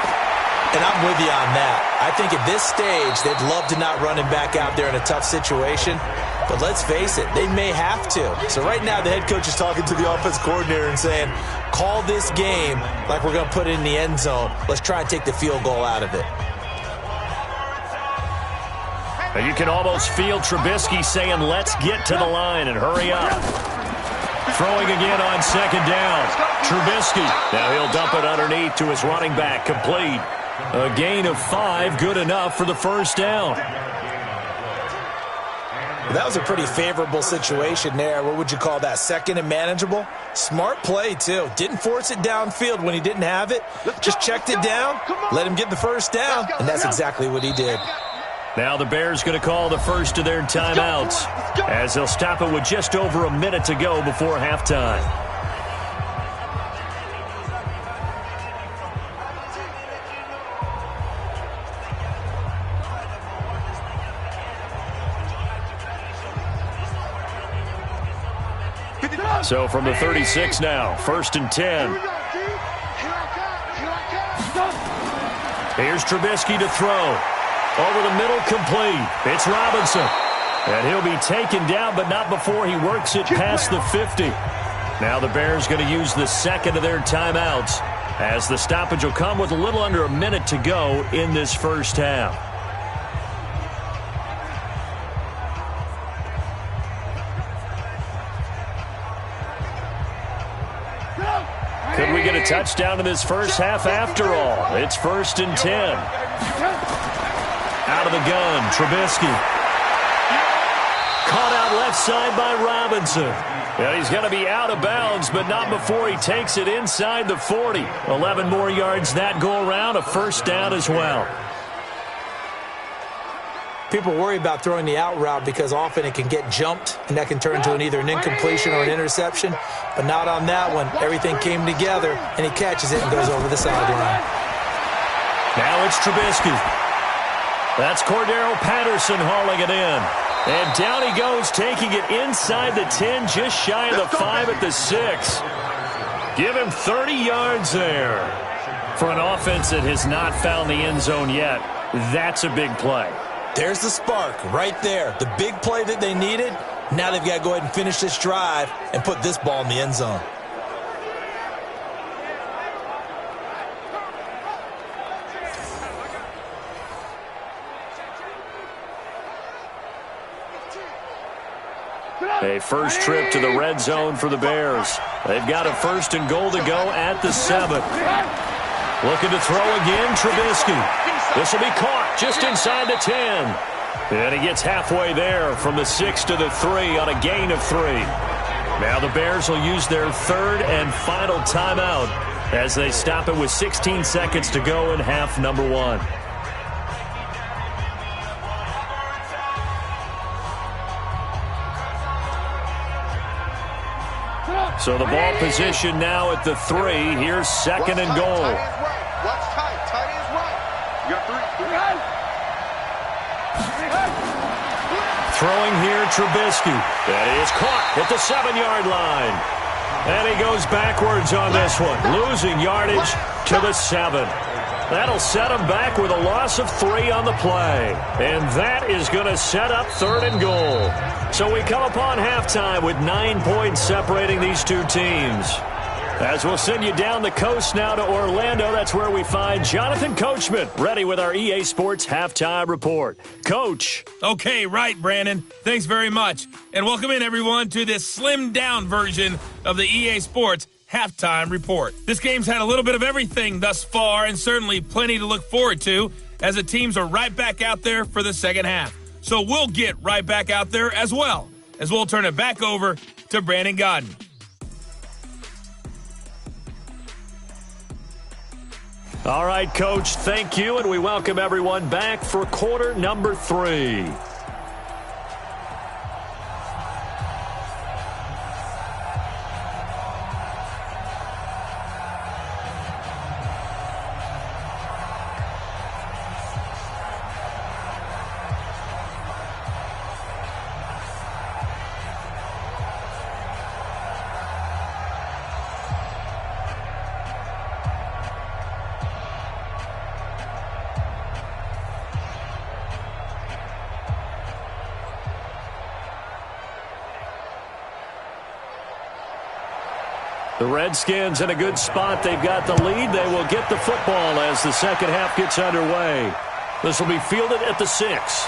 And I'm with you on that. I think at this stage, they'd love to not run him back out there in a tough situation. But let's face it, they may have to. So right now, the head coach is talking to the offense coordinator and saying, call this game like we're going to put it in the end zone. Let's try and take the field goal out of it. And you can almost feel Trubisky saying, let's get to the line and hurry up. Throwing again on 2nd down. Trubisky. Now he'll dump it underneath to his running back. Complete. A gain of 5, good enough for the first down. Well, that was a pretty favorable situation there. What would you call that? 2nd and manageable? Smart play, too. Didn't force it downfield when he didn't have it. Just checked it down, let him get the first down, and that's exactly what he did. Now the Bears going to call the first of their timeouts as they'll stop it with just over a minute to go before halftime. So from the 36 now, 1st and 10. Here's Trubisky to throw. Over the middle, complete. It's Robinson. And he'll be taken down, but not before he works it past the 50. Now the Bears going to use the second of their timeouts, as the stoppage will come with a little under a minute to go in this first half. Could we get a touchdown in this first half after all? It's 1st and 10. Out of the gun, Trubisky. Caught out left side by Robinson. And he's going to be out of bounds, but not before he takes it inside the 40. 11 more yards that go around, a first down as well. People worry about throwing the out route because often it can get jumped, and that can turn into either an incompletion or an interception. But not on that one. Everything came together, and he catches it and goes over the sideline. Now it's Trubisky. That's Cordero Patterson hauling it in. And down he goes, taking it inside the 10, just shy of the 5 at the 6. Give him 30 yards there. For an offense that has not found the end zone yet, that's a big play. There's the spark right there. The big play that they needed. Now they've got to go ahead and finish this drive and put this ball in the end zone. A first trip to the red zone for the Bears. They've got a 1st and goal to go at the 7. Looking to throw again, Trubisky. This will be caught just inside the 10. And he gets halfway there from the 6 to the 3 on a gain of 3. Now the Bears will use their 3rd and final timeout as they stop it with 16 seconds to go in half number 1. So the ball position now at the 3. Here's 2nd and goal. Watch tight. Tight is right. You got 3. Throwing here, Trubisky. That is caught at the 7-yard line. And he goes backwards on this one, losing yardage to the 7. That'll set him back with a loss of 3 on the play. And that is going to set up 3rd and goal. So we come upon halftime with 9 points separating these two teams. As we'll send you down the coast now to Orlando, that's where we find Jonathan Coachman, ready with our EA Sports Halftime Report. Coach. Okay, right, Brandon. Thanks very much. And welcome in, everyone, to this slimmed-down version of the EA Sports Halftime Report. This game's had a little bit of everything thus far, and certainly plenty to look forward to, as the teams are right back out there for the second half. So we'll get right back out there as well, as we'll turn it back over to Brandon Godden. All right, Coach, thank you, and we welcome everyone back for quarter number 3. The Redskins in a good spot. They've got the lead. They will get the football as the second half gets underway. This will be fielded at the 6.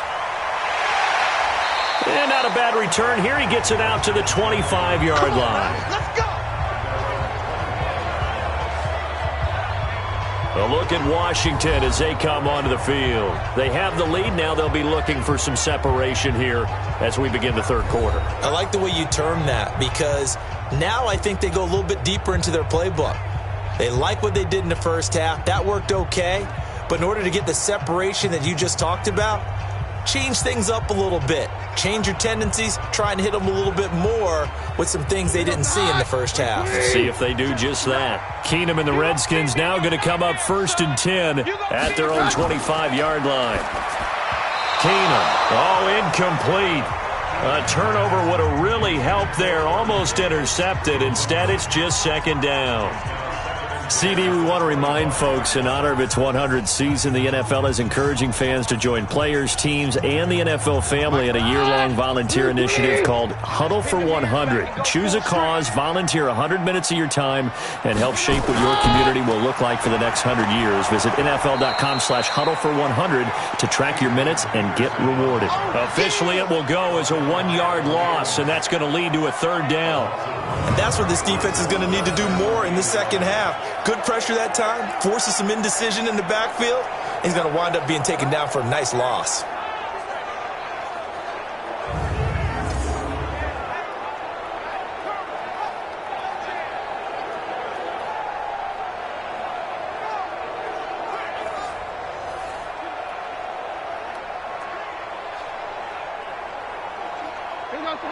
And not a bad return here. He gets it out to the 25-yard line. Let's go. A look at Washington as they come onto the field. They have the lead. Now they'll be looking for some separation here as we begin the third quarter. I like the way you term that, because now I think they go a little bit deeper into their playbook. They like what they did in the first half. That worked okay. But in order to get the separation that you just talked about, change things up a little bit. Change your tendencies. Try and hit them a little bit more with some things they didn't see in the first half. See if they do just that. Keenum and the Redskins now going to come up 1st and 10 at their own 25-yard line. Keenum, incomplete. A turnover would have really helped there. Almost intercepted. Instead, it's just 2nd down. CD, we want to remind folks in honor of its 100th season, the NFL is encouraging fans to join players, teams, and the NFL family in a year-long volunteer initiative called Huddle for 100. Choose a cause, volunteer 100 minutes of your time, and help shape what your community will look like for the next 100 years. Visit NFL.com/huddle for 100 to track your minutes and get rewarded. Officially, it will go as a 1-yard loss, and that's going to lead to a 3rd down. And that's what this defense is going to need to do more in the second half. Good pressure that time, forces some indecision in the backfield. He's going to wind up being taken down for a nice loss.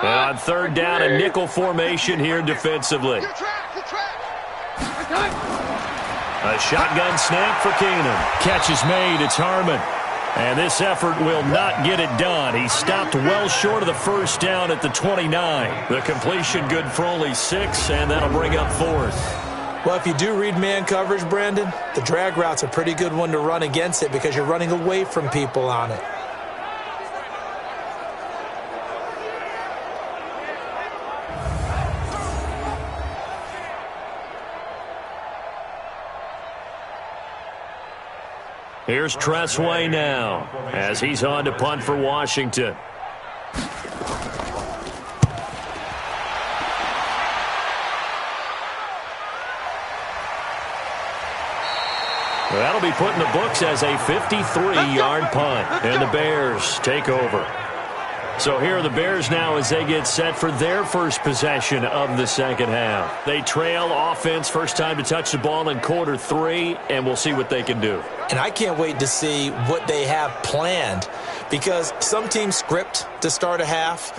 On 3rd down, a nickel formation here defensively. A shotgun snap for Keenum. Catch is made. It's Harmon. And this effort will not get it done. He stopped well short of the 1st down at the 29. The completion good for only 6, and that'll bring up 4th. Well, if you do read man coverage, Brandon, the drag route's a pretty good one to run against it because you're running away from people on it. Here's Tressway now as he's on to punt for Washington. That'll be put in the books as a 53-yard punt, and the Bears take over. So here are the Bears now as they get set for their first possession of the second half. They trail offense, first time to touch the ball in quarter 3, and we'll see what they can do. And I can't wait to see what they have planned because some teams script to start a half.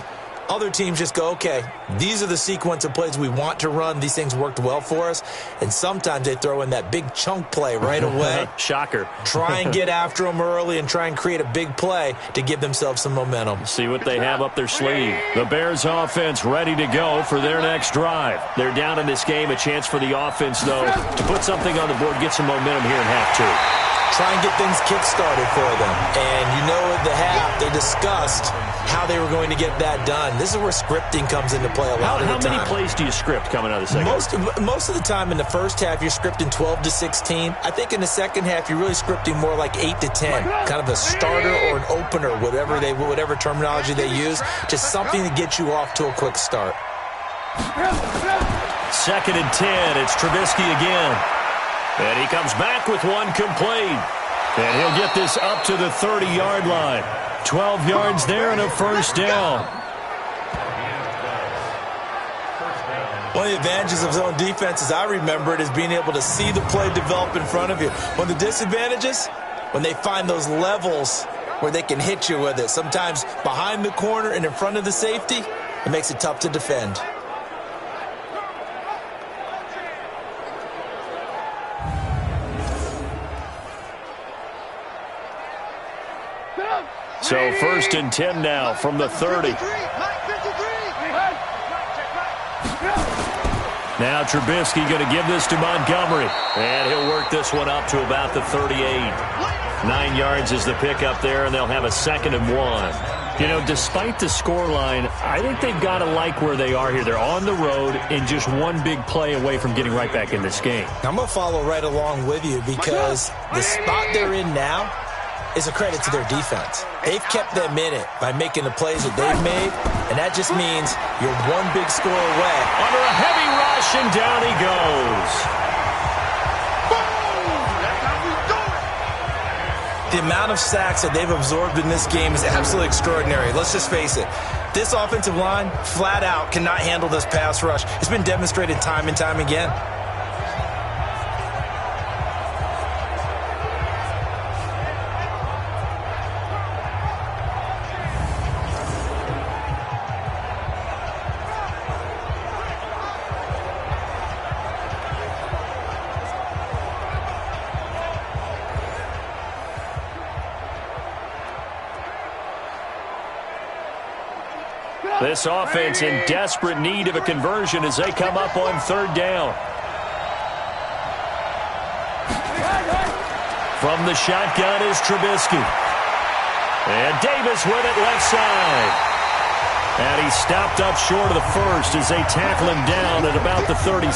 Other teams just go, okay, these are the sequence of plays we want to run. These things worked well for us. And sometimes they throw in that big chunk play right away. Shocker. Try and get after them early and try and create a big play to give themselves some momentum. See what they have up their sleeve. The Bears offense ready to go for their next drive. They're down in this game. A chance for the offense, though, to put something on the board, get some momentum here in half 2. Try and get things kick-started for them. And you know at the half, they discussed how they were going to get that done. This is where scripting comes into play a lot of the time. How many plays do you script coming out of the second half? Most of the time in the first half, you're scripting 12 to 16. I think in the second half, you're really scripting more like 8 to 10. Kind of a starter or an opener, whatever terminology they use. Just something to get you off to a quick start. 2nd and 10. It's Trubisky again. And he comes back with one complete. And he'll get this up to the 30-yard line. 12 yards there and a 1st down. One of the advantages of zone defense, as I remember it, is being able to see the play develop in front of you. One of the disadvantages, when they find those levels where they can hit you with it. Sometimes behind the corner and in front of the safety, it makes it tough to defend. So 1st and 10 now from the 30. Now Trubisky going to give this to Montgomery. And he'll work this one up to about the 38. 9 yards is the pickup there, and they'll have a 2nd and 1. You know, despite the scoreline, I think they've got to like where they are here. They're on the road and just one big play away from getting right back in this game. I'm going to follow right along with you because the spot they're in now is a credit to their defense. They've kept them in it by making the plays that they've made, and that just means you're one big score away. Under a heavy rush, and down he goes. The amount of sacks that they've absorbed in this game is absolutely extraordinary. Let's just face it. This offensive line, flat out, cannot handle this pass rush. It's been demonstrated time and time again. This offense in desperate need of a conversion as they come up on 3rd down. From the shotgun is Trubisky. And Davis with it left side. And he stopped up short of the first as they tackle him down at about the 36.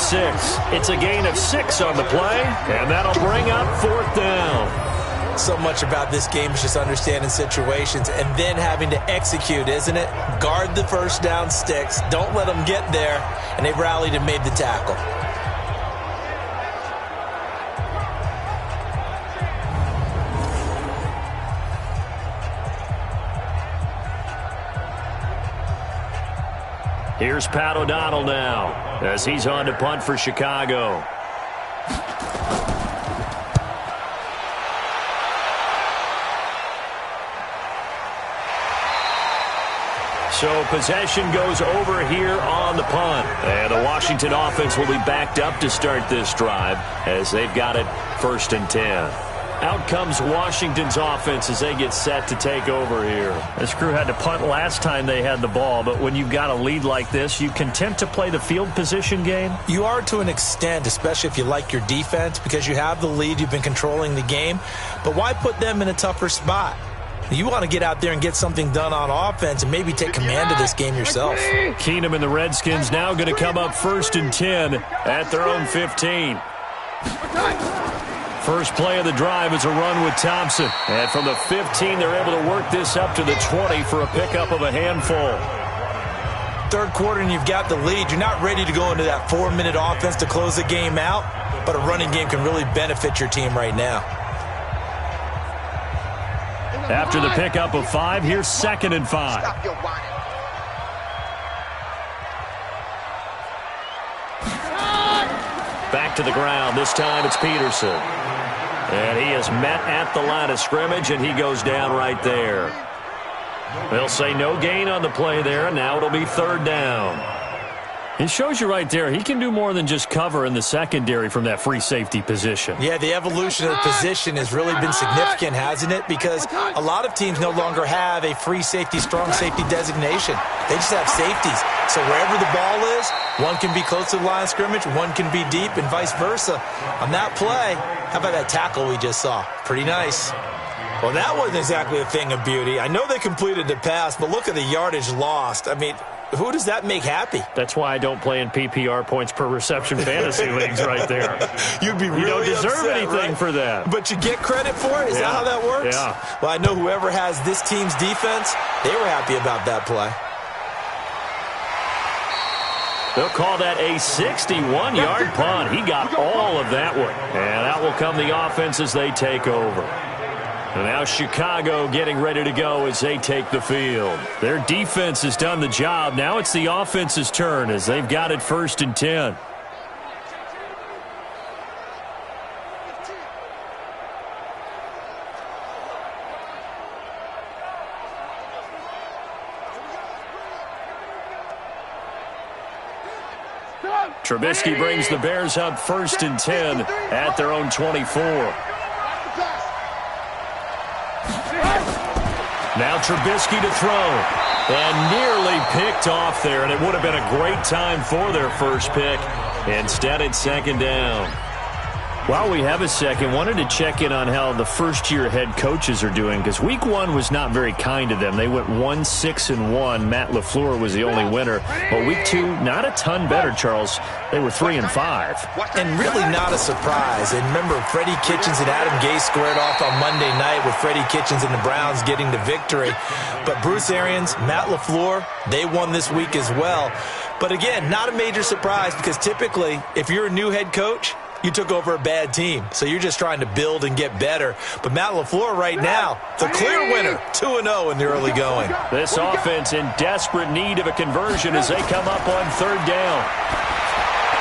It's a gain of 6 on the play, and that'll bring up 4th down. So much about this game is just understanding situations and then having to execute, isn't it? Guard the first down sticks. Don't let them get there. And they rallied and made the tackle. Here's Pat O'Donnell now as he's on to punt for Chicago. So possession goes over here on the punt. And the Washington offense will be backed up to start this drive as they've got it 1st and 10. Out comes Washington's offense as they get set to take over here. This crew had to punt last time they had the ball, but when you've got a lead like this, you content to play the field position game? You are to an extent, especially if you like your defense, because you have the lead, you've been controlling the game. But why put them in a tougher spot? You want to get out there and get something done on offense and maybe take command of this game yourself. Keenum and the Redskins now going to come up 1st and 10 at their own 15. First play of the drive is a run with Thompson. And from the 15, they're able to work this up to the 20 for a pickup of a handful. 3rd quarter and you've got the lead. You're not ready to go into that 4-minute offense to close the game out, but a running game can really benefit your team right now. After the pickup of 5, here's 2nd and 5. Back to the ground. This time it's Peterson. And he is met at the line of scrimmage, and he goes down right there. They'll say no gain on the play there, and now it'll be 3rd down. It shows you right there, he can do more than just cover in the secondary from that free safety position. Yeah, the evolution of the position has really been significant, hasn't it? Because a lot of teams no longer have a free safety, strong safety designation. They just have safeties. So wherever the ball is, one can be close to the line of scrimmage, one can be deep, and vice versa. On that play, how about that tackle we just saw? Pretty nice. Well, that wasn't exactly a thing of beauty. I know they completed the pass, but look at the yardage lost. I mean, who does that make happy? That's why I don't play in PPR points per reception fantasy leagues right there. You'd be really You don't deserve upset, anything right? for that. But you get credit for it? Is that how that works? Yeah. Well, I know whoever has this team's defense, they were happy about that play. They'll call that a 61-yard punt. He got all of that one. And out will come the offense as they take over. And now Chicago getting ready to go as they take the field. Their defense has done the job. Now it's the offense's turn as they've got it 1st and 10. Trubisky brings the Bears up 1st and 10 at their own 24. Now Trubisky to throw. And nearly picked off there, and it would have been a great time for their first pick. Instead, it's 2nd down. While we have a second, wanted to check in on how the first-year head coaches are doing, because Week 1 was not very kind to them. They went 1-6-1. Matt LaFleur was the only winner. But Week 2, not a ton better, Charles. They were 3-5. And really not a surprise. And remember, Freddie Kitchens and Adam Gase squared off on Monday night with Freddie Kitchens and the Browns getting the victory. But Bruce Arians, Matt LaFleur, they won this week as well. But again, not a major surprise, because typically, if you're a new head coach, you took over a bad team, so you're just trying to build and get better. But Matt LaFleur right now, the clear winner, 2-0 in the early going. This offense in desperate need of a conversion as they come up on 3rd down.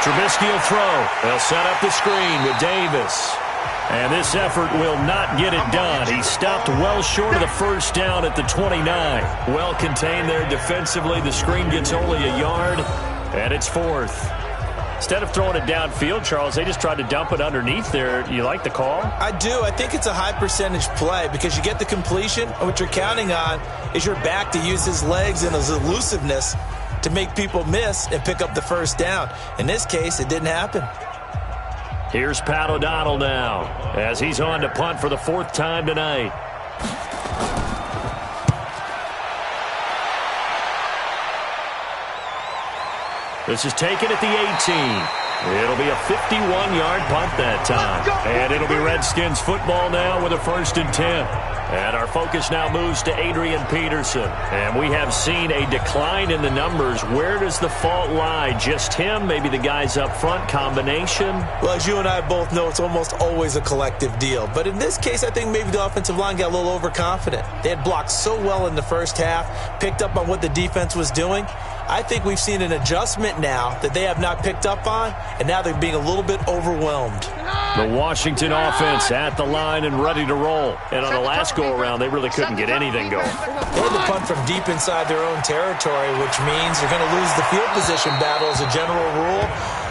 Trubisky will throw. They'll set up the screen with Davis. And this effort will not get it done. He stopped well short of the first down at the 29. Well contained there defensively. The screen gets only a yard, and it's 4th. Instead of throwing it downfield, Charles, they just tried to dump it underneath there. You like the call? I do. I think it's a high-percentage play because you get the completion, and what you're counting on is your back to use his legs and his elusiveness to make people miss and pick up the first down. In this case, it didn't happen. Here's Pat O'Donnell now as he's on to punt for the 4th time tonight. This is taken at the 18. It'll be a 51-yard punt that time. And it'll be Redskins football now with a 1st and 10. And our focus now moves to Adrian Peterson. And we have seen a decline in the numbers. Where does the fault lie? Just him? Maybe the guys up front? Combination? Well, as you and I both know, it's almost always a collective deal. But in this case, I think maybe the offensive line got a little overconfident. They had blocked so well in the first half, picked up on what the defense was doing. I think we've seen an adjustment now that they have not picked up on, and now they're being a little bit overwhelmed. The Washington offense at the line and ready to roll. And on the last go-around, they really couldn't get anything going. They had to punt from deep inside their own territory, which means they're going to lose the field position battle as a general rule.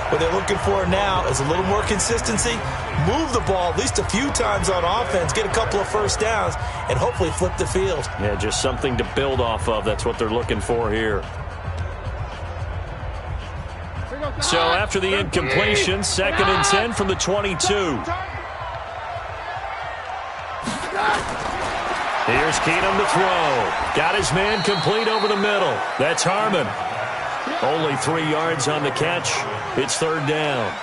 What they're looking for now is a little more consistency, move the ball at least a few times on offense, get a couple of first downs, and hopefully flip the field. Yeah, just something to build off of. That's what they're looking for here. So after the incompletion, 2nd and 10 from the 22. Here's Keenum to throw. Got his man complete over the middle. That's Harmon. Only 3 yards on the catch. It's 3rd down.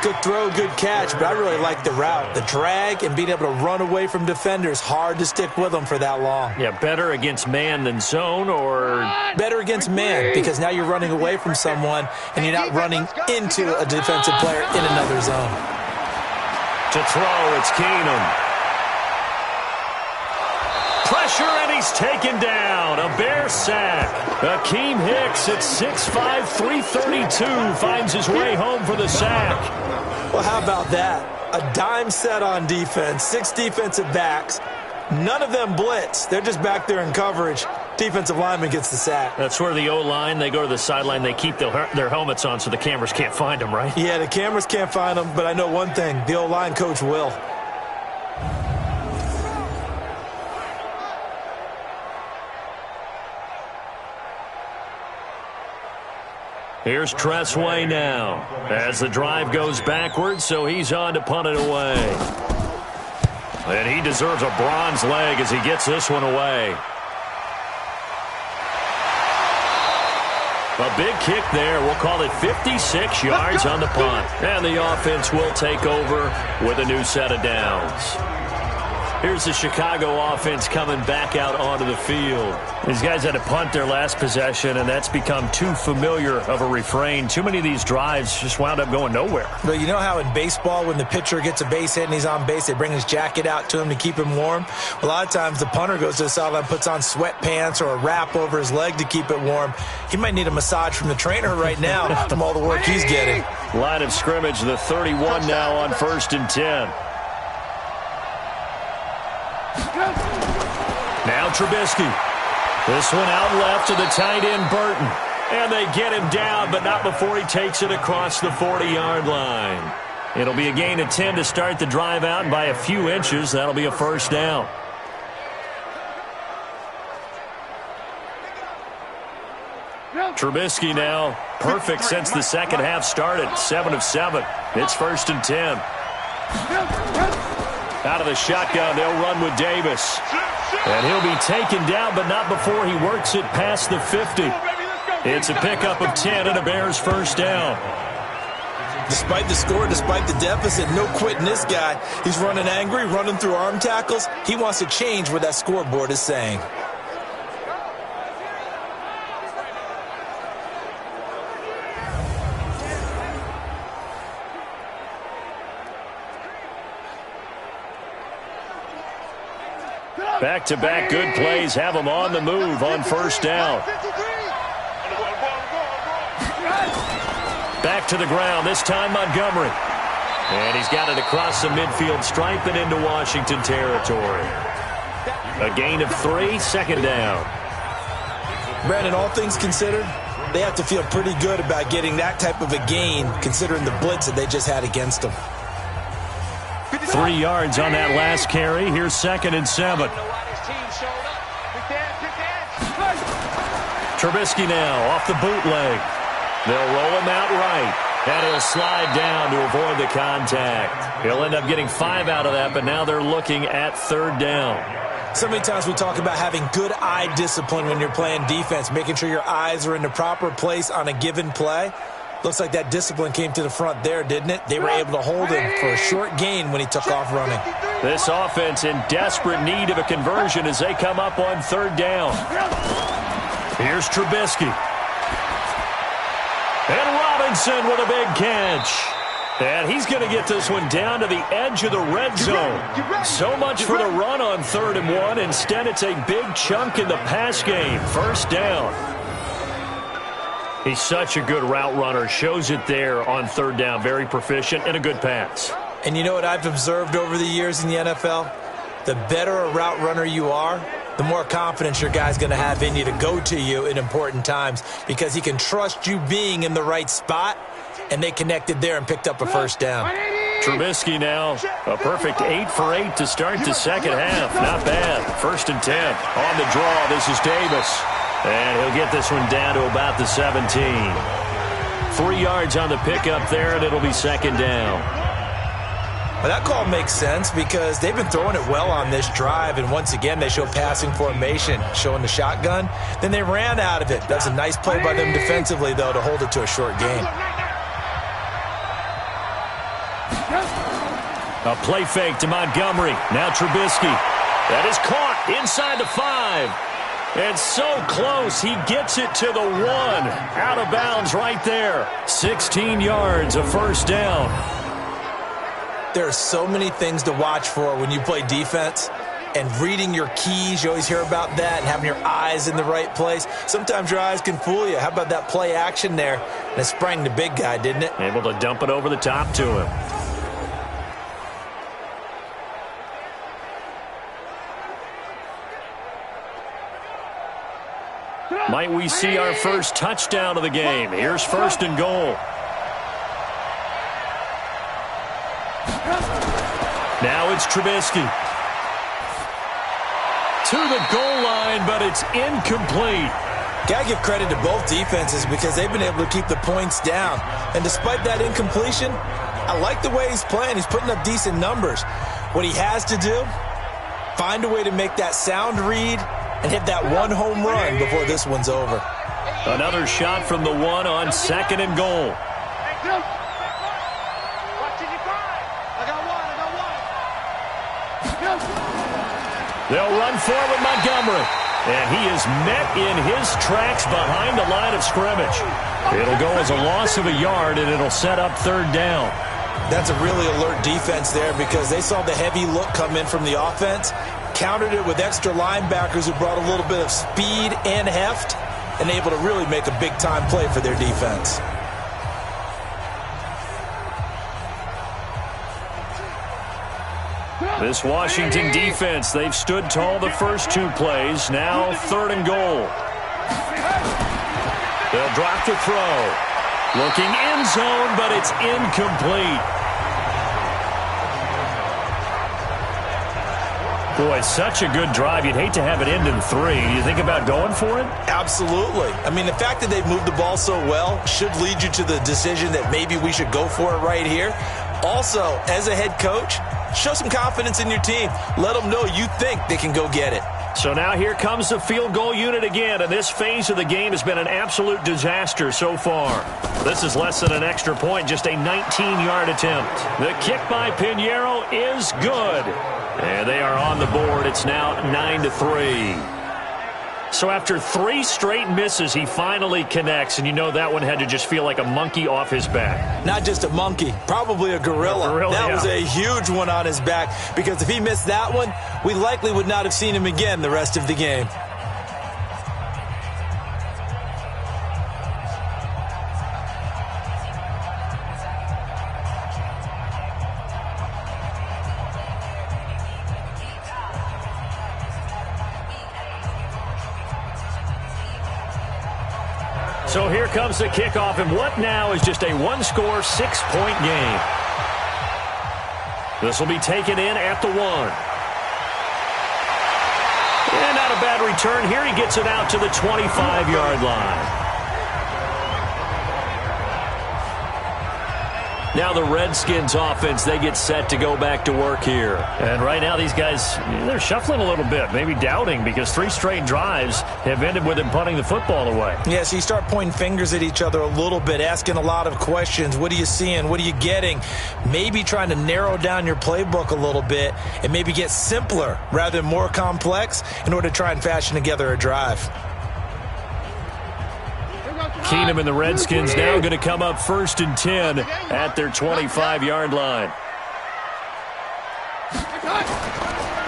Good throw, good catch, but I really like the route. The drag and being able to run away from defenders, hard to stick with them for that long. Yeah, better against man than zone, or? Better against man, because now you're running away from someone and you're not running into a defensive player in another zone. To throw, it's Keenum. Pressure, and he's taken down. A Bear sack. Akeem Hicks at 6'5", 332 finds his way home for the sack. Well, how about that? A dime set on defense, 6 defensive backs. None of them blitz. They're just back there in coverage. Defensive lineman gets the sack. That's where the O-line, they go to the sideline, they keep their helmets on so the cameras can't find them, right? Yeah, the cameras can't find them, but I know one thing. The O-line coach will. Here's Tressway now as the drive goes backwards, so he's on to punt it away. And he deserves a bronze leg as he gets this one away. A big kick there. We'll call it 56 yards on the punt. And the offense will take over with a new set of downs. Here's the Chicago offense coming back out onto the field. These guys had to punt their last possession, and that's become too familiar of a refrain. Too many of these drives just wound up going nowhere. But you know how in baseball, when the pitcher gets a base hit and he's on base, they bring his jacket out to him to keep him warm? A lot of times the punter goes to the sideline, puts on sweatpants or a wrap over his leg to keep it warm. He might need a massage from the trainer right now from all the work he's getting. Line of scrimmage, the 31 now on 1st and 10. Now Trubisky. This one out left to the tight end, Burton. And they get him down, but not before he takes it across the 40-yard line. It'll be a gain of 10 to start the drive out, and by a few inches, that'll be a 1st down. Trubisky now perfect since the second half started. 7 of 7. It's 1st and 10. Out of the shotgun, they'll run with Davis. And he'll be taken down, but not before he works it past the 50. It's a pickup of 10 and a Bears 1st down. Despite the score, despite the deficit, no quitting this guy. He's running angry, running through arm tackles. He wants to change what that scoreboard is saying. Back-to-back good plays have him on the move on 1st down. Back to the ground, this time Montgomery. And he's got it across the midfield stripe and into Washington territory. A gain of 3, 2nd down. Brandon, all things considered, they have to feel pretty good about getting that type of a gain considering the blitz that they just had against them. 3 yards on that last carry. Here's 2nd and 7. Trubisky now off the bootleg. They'll roll him out right. And he'll slide down to avoid the contact. He'll end up getting 5 out of that, but now they're looking at third down. So many times we talk about having good eye discipline when you're playing defense, making sure your eyes are in the proper place on a given play. Looks like that discipline came to the front there, didn't it? They were able to hold him for a short gain when he took off running. This offense in desperate need of a conversion as they come up on third down. Here's Trubisky. And Robinson with a big catch. And he's going to get this one down to the edge of the red zone. So much for the run on 3rd and 1. Instead, it's a big chunk in the pass game. First down. He's such a good route runner. Shows it there on 3rd down. Very proficient and a good pass. And you know what I've observed over the years in the NFL? The better a route runner you are, the more confidence your guy's going to have in you to go to you in important times because he can trust you being in the right spot, and they connected there and picked up a first down. Trubisky now, a perfect 8 for 8 to start the second half. Not bad. 1st and 10. On the draw, this is Davis. And he'll get this one down to about the 17. 3 yards on the pickup there, and it'll be 2nd down. Well, that call makes sense because they've been throwing it well on this drive, and once again they show passing formation, showing the shotgun. Then they ran out of it. That's a nice play by them defensively, though, to hold it to a short gain. A play fake to Montgomery. Now Trubisky. That is caught inside the 5. And so close, he gets it to the 1. Out of bounds right there. 16 yards, a first down. There are so many things to watch for when you play defense. And reading your keys, you always hear about that, and having your eyes in the right place. Sometimes your eyes can fool you. How about that play action there? And it sprang the big guy, didn't it? Able to dump it over the top to him. Might we see our first touchdown of the game? Here's 1st and goal. Now it's Trubisky. To the goal line, but it's incomplete. Got to give credit to both defenses because they've been able to keep the points down. And despite that incompletion, I like the way he's playing. He's putting up decent numbers. What he has to do, find a way to make that sound read and hit that 1 home run before this one's over. Another shot from the 1 on 2nd and goal. They'll run forward Montgomery. And he is met in his tracks behind the line of scrimmage. It'll go as a loss of a yard, and it'll set up 3rd down. That's a really alert defense there because they saw the heavy look come in from the offense, countered it with extra linebackers who brought a little bit of speed and heft, and able to really make a big-time play for their defense. This Washington defense, they've stood tall the first 2 plays. Now 3rd and goal. They'll drop the throw. Looking end zone, but it's incomplete. Boy, such a good drive. You'd hate to have it end in 3. Do you think about going for it? Absolutely. I mean, the fact that they've moved the ball so well should lead you to the decision that maybe we should go for it right here. Also, as a head coach, show some confidence in your team. Let them know you think they can go get it. So now here comes the field goal unit again, and this phase of the game has been an absolute disaster so far. This is less than an extra point, just a 19-yard attempt. The kick by Pinheiro is good. And they are on the board. It's now 9-3. So after 3 straight misses, he finally connects, and you know that one had to just feel like a monkey off his back. Not just a monkey, probably a gorilla. That was a huge one on his back, because if he missed that one, we likely would not have seen him again the rest of the game. So here comes the kickoff, and what now is just a one-score, 6-point game. This will be taken in at the 1. And not a bad return here. He gets it out to the 25-yard line. Now the Redskins offense, they get set to go back to work here. And right now these guys, they're shuffling a little bit, maybe doubting, because 3 straight drives have ended with them punting the football away. Yeah, so you start pointing fingers at each other a little bit, asking a lot of questions. What are you seeing? What are you getting? Maybe trying to narrow down your playbook a little bit and maybe get simpler rather than more complex in order to try and fashion together a drive. Keenum and the Redskins now going to come up 1st and 10 at their 25-yard line.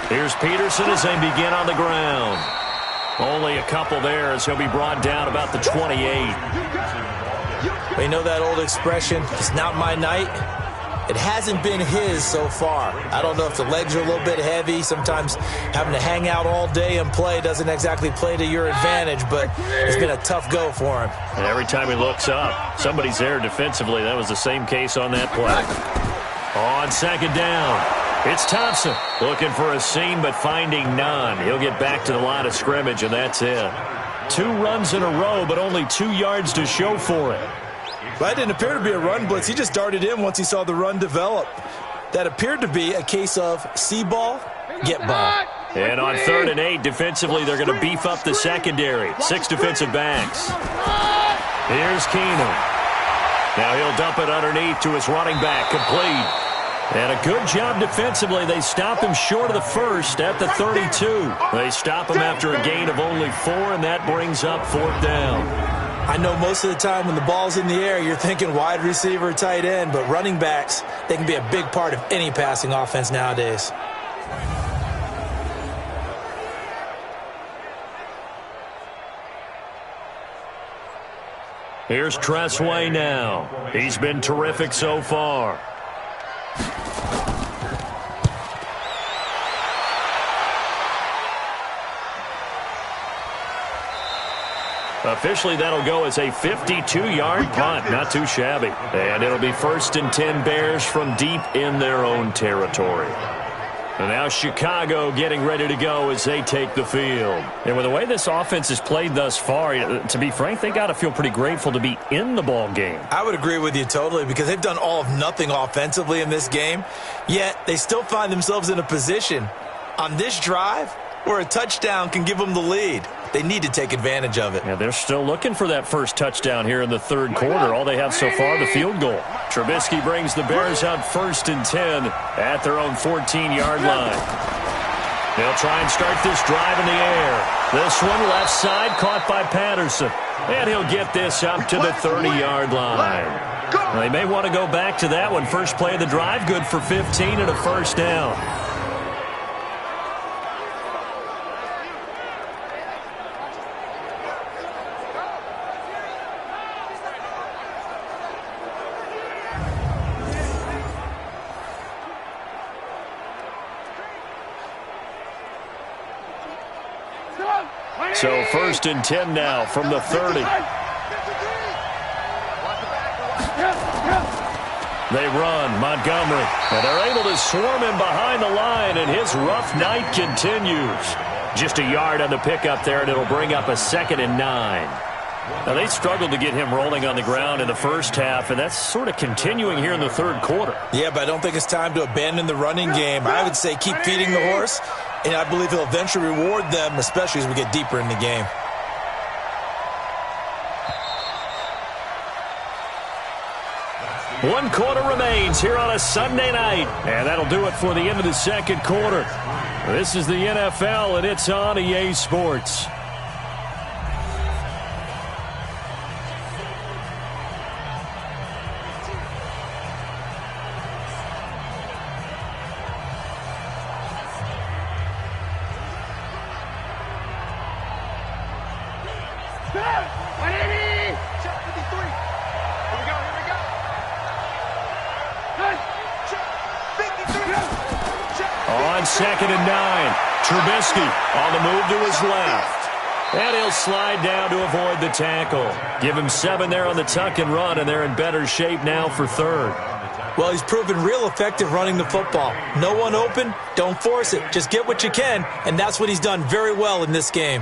Here's Peterson as they begin on the ground. Only a couple there as he'll be brought down about the 28. You know that old expression, it's not my night? It hasn't been his so far. I don't know if the legs are a little bit heavy. Sometimes having to hang out all day and play doesn't exactly play to your advantage, but it's been a tough go for him. And every time he looks up, somebody's there defensively. That was the same case on that play. On 2nd down, it's Thompson looking for a seam but finding none. He'll get back to the line of scrimmage, and that's it. 2 runs in a row, but only 2 yards to show for it. That didn't appear to be a run blitz. He just darted in once he saw the run develop. That appeared to be a case of see ball, get ball. And on 3rd and 8, defensively, they're going to beef up the secondary. 6 defensive backs. Here's Keenum. Now he'll dump it underneath to his running back, complete. And a good job defensively. They stop him short of the first at the 32. They stop him after a gain of only 4, and that brings up 4th down. I know most of the time when the ball's in the air, you're thinking wide receiver, tight end, but running backs, they can be a big part of any passing offense nowadays. Here's Tressway now. He's been terrific so far. Officially, that'll go as a 52-yard punt. Not too shabby. And it'll be 1st and 10 Bears from deep in their own territory. And now Chicago getting ready to go as they take the field. And with the way this offense has played thus far, to be frank, they got to feel pretty grateful to be in the ball game. I would agree with you totally because they've done all of nothing offensively in this game, yet they still find themselves in a position on this drive where a touchdown can give them the lead. They need to take advantage of it. Yeah, they're still looking for that first touchdown here in the 3rd quarter. All they have so far, the field goal. Trubisky brings the Bears out 1st and 10 at their own 14-yard line. They'll try and start this drive in the air. This one left side caught by Patterson. And he'll get this up to the 30-yard line. Well, they may want to go back to that one. First play of the drive, good for 15 and a 1st down. So 1st and 10 now from the 30. They run, Montgomery, and they're able to swarm him behind the line, and his rough night continues. Just a yard on the pickup there, and it'll bring up a 2nd and 9. Now, they struggled to get him rolling on the ground in the first half, and that's sort of continuing here in the 3rd quarter. Yeah, but I don't think it's time to abandon the running game. I would say keep feeding the horse, and I believe he'll eventually reward them, especially as we get deeper in the game. One quarter remains here on a Sunday night, and that'll do it for the end of the 2nd quarter. This is the NFL, and it's on EA Sports. On 2nd and 9, Trubisky on the move to his left. And he'll slide down to avoid the tackle. Give him 7 there on the tuck and run, and they're in better shape now for 3rd. Well, he's proven real effective running the football. No one open, don't force it. Just get what you can, and that's what he's done very well in this game.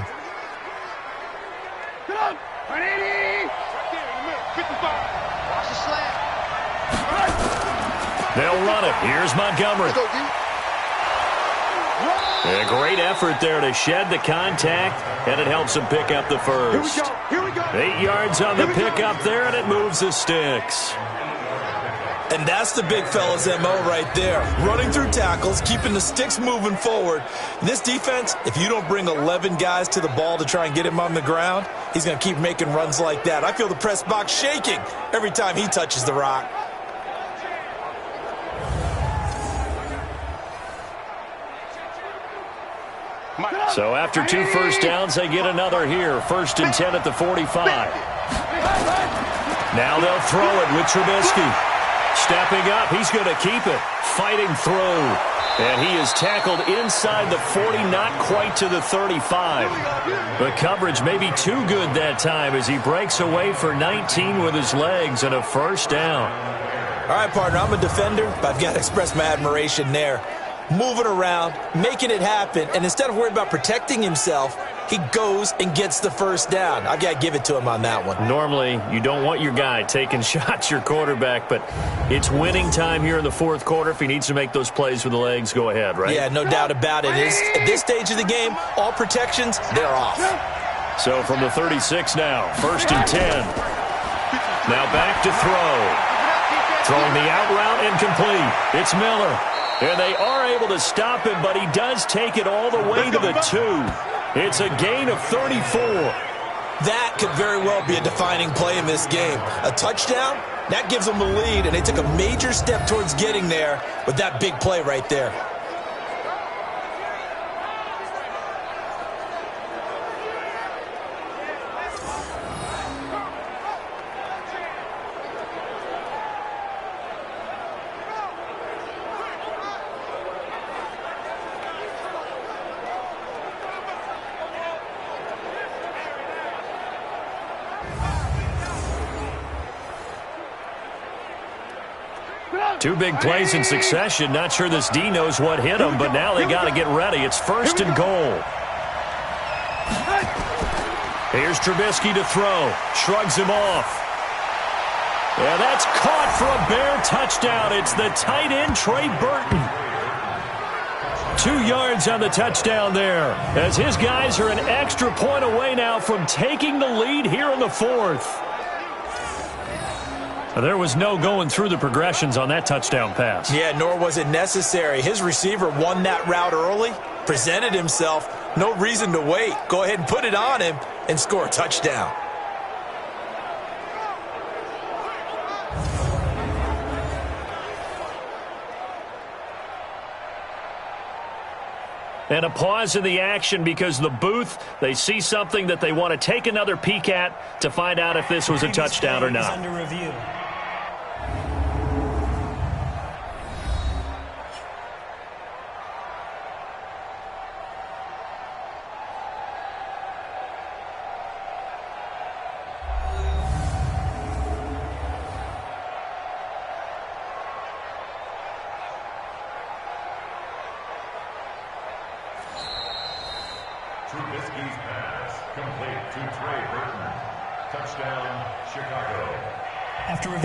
Come on, 180! Right there in the middle, 55. Watch the slant. They'll run it. Here's Montgomery. A great effort there to shed the contact, and it helps him pick up the first. Here we go. 8 yards on the pickup there, and it moves the sticks. And that's the big fella's MO right there. Running through tackles, keeping the sticks moving forward. In this defense, if you don't bring 11 guys to the ball to try and get him on the ground, he's going to keep making runs like that. I feel the press box shaking every time he touches the rock. So after 2 first downs, they get another here. 1st and 10 at the 45. Now they'll throw it with Trubisky. Stepping up, he's going to keep it. Fighting through. And he is tackled inside the 40, not quite to the 35. The coverage may be too good that time as he breaks away for 19 with his legs and a first down. All right, partner, I'm a defender, but I've got to express my admiration there. Moving around, making it happen, and instead of worrying about protecting himself, he goes and gets the first down. I've got to give it to him on that one. Normally, you don't want your guy taking shots, your quarterback, but it's winning time here in the 4th quarter. If he needs to make those plays with the legs, go ahead, right? Yeah, no doubt about it. At this stage of the game, all protections, they're off. So from the 36 now, 1st and 10. Now back to throw. Throwing the out route incomplete. It's Miller. And they are able to stop him, but he does take it all the way to the 2. It's a gain of 34. That could very well be a defining play in this game. A touchdown, that gives them the lead, and they took a major step towards getting there with that big play right there. Two big plays in succession. Not sure this D knows what hit him, but now they got to get ready. It's 1st and goal. Here's Trubisky to throw. Shrugs him off. Yeah, that's caught for a Bear touchdown. It's the tight end, Trey Burton. 2 yards on the touchdown there, as his guys are an extra point away now from taking the lead here in the 4th. There was no going through the progressions on that touchdown pass. Yeah, nor was it necessary. His receiver won that route early, presented himself, no reason to wait. Go ahead and put it on him and score a touchdown. And a pause in the action because the booth, they see something that they want to take another peek at to find out if this was a touchdown or not. Under review. Trubisky's pass complete to Trey Burton. Touchdown, Chicago.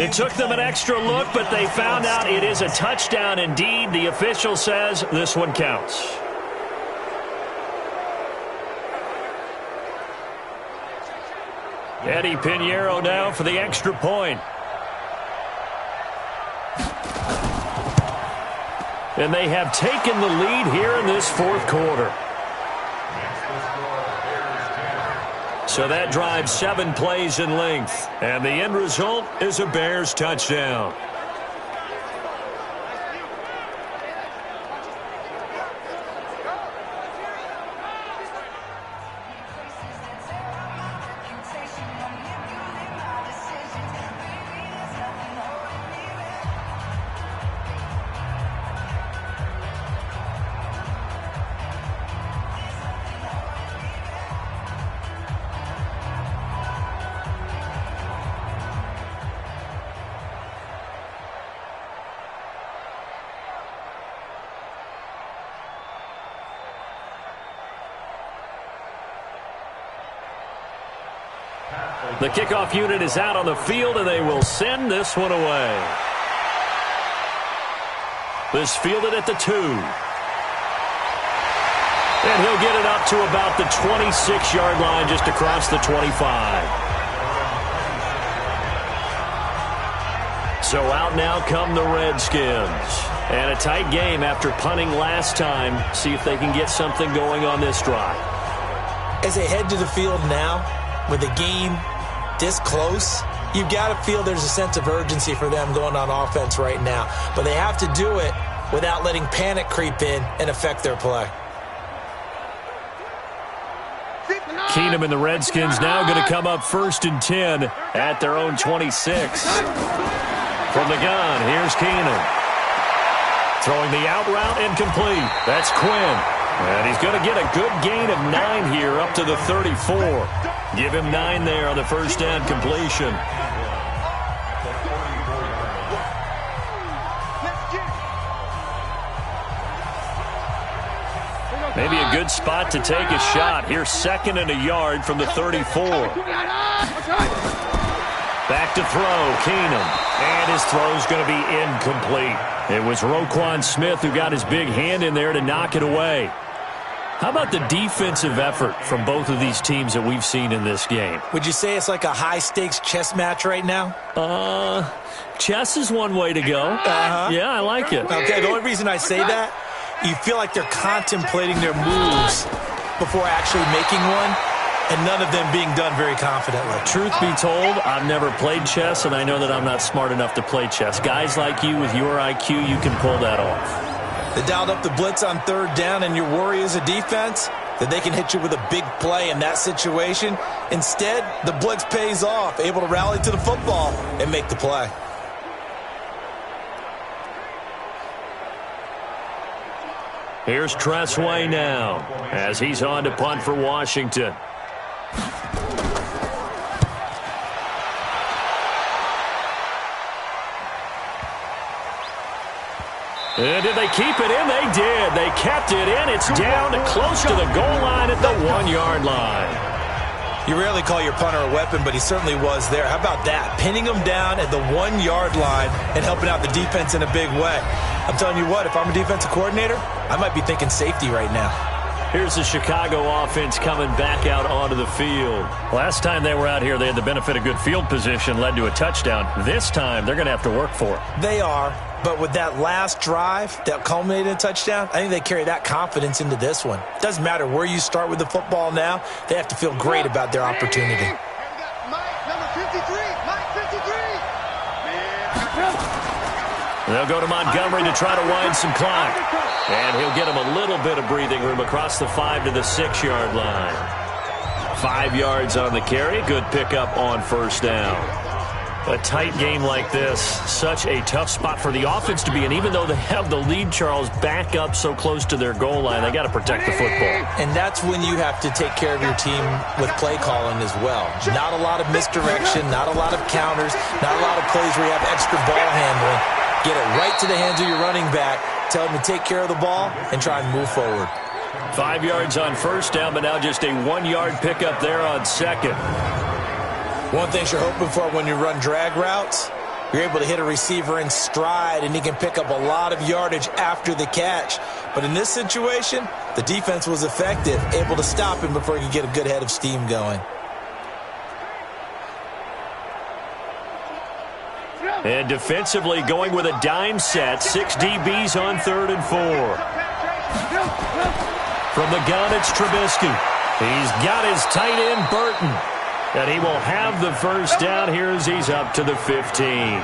It took them an extra look, but they found out it is a touchdown indeed. The official says this one counts. Eddie Pinheiro now for the extra point. And they have taken the lead here in this 4th quarter. So that drives 7 plays in length. And the end result is a Bears touchdown. The kickoff unit is out on the field, and they will send this one away. This fielded at the 2. And he'll get it up to about the 26-yard line, just across the 25. So out now come the Redskins. And a tight game after punting last time. See if they can get something going on this drive. As they head to the field now, with the game this close, you've got to feel there's a sense of urgency for them going on offense right now. But they have to do it without letting panic creep in and affect their play. Keenum and the Redskins now going to come up 1st and 10 at their own 26. From the gun, here's Keenum. Throwing the out route incomplete. That's Quinn. And he's going to get a good gain of 9 here up to the 34. Give him 9 there on the first down completion. Maybe a good spot to take a shot. Here's 2nd and a yard from the 34. Back to throw, Keenum. And his throw's going to be incomplete. It was Roquan Smith who got his big hand in there to knock it away. How about the defensive effort from both of these teams that we've seen in this game? Would you say it's like a high-stakes chess match right now? Chess is one way to go. Yeah, I like it. Okay, the only reason I say that, you feel like they're contemplating their moves before actually making one, and none of them being done very confidently. Truth be told, I've never played chess, and I know that I'm not smart enough to play chess. Guys like you with your IQ, you can pull that off. They dialed up the blitz on 3rd down, and your worry as a defense that they can hit you with a big play in that situation. Instead, the blitz pays off, able to rally to the football and make the play. Here's Tressway now as he's on to punt for Washington. And did they keep it in? They did. They kept it in. It's down close to the goal line at the 1-yard line. You rarely call your punter a weapon, but he certainly was there. How about that? Pinning him down at the 1-yard line and helping out the defense in a big way. I'm telling you what, if I'm a defensive coordinator, I might be thinking safety right now. Here's the Chicago offense coming back out onto the field. Last time they were out here, they had the benefit of good field position, led to a touchdown. This time, they're going to have to work for it. They are, but with that last drive that culminated in a touchdown, I think they carry that confidence into this one. Doesn't matter where you start with the football now, they have to feel great about their opportunity. They'll go to Montgomery to try to wind some clock. And he'll get him a little bit of breathing room across the 5 to the 6-yard line. 5 yards on the carry. Good pickup on 1st down. A tight game like this, such a tough spot for the offense to be in. Even though they have the lead, Charles, back up so close to their goal line, they got to protect the football. And that's when you have to take care of your team with play calling as well. Not a lot of misdirection, not a lot of counters, not a lot of plays where you have extra ball handling. Get it right to the hands of your running back. Tell him to take care of the ball and try and move forward. 5 yards on 1st down, but now just a 1-yard pickup there on 2nd. One thing you're hoping for when you run drag routes, you're able to hit a receiver in stride, and he can pick up a lot of yardage after the catch. But in this situation, the defense was effective, able to stop him before he could get a good head of steam going. And defensively going with a dime set. 6 DBs on 3rd and 4. From the gun, it's Trubisky. He's got his tight end, Burton. And he will have the 1st down here as he's up to the 15.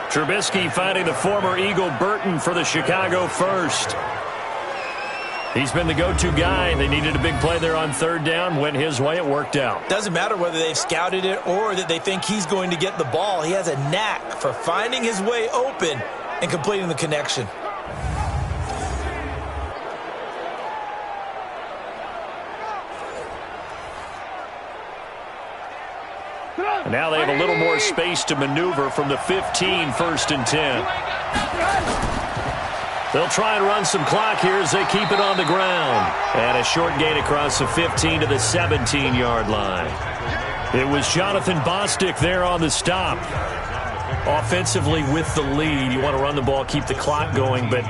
Trubisky finding the former Eagle Burton for the Chicago 1st. He's been the go-to guy. They needed a big play there on 3rd down. Went his way. It worked out. Doesn't matter whether they've scouted it or that they think he's going to get the ball. He has a knack for finding his way open and completing the connection. And now they have a little more space to maneuver from the 15, 1st and 10. They'll try and run some clock here as they keep it on the ground. And a short gain across the 15 to the 17-yard line. It was Jonathan Bostic there on the stop. Offensively with the lead, you want to run the ball, keep the clock going, but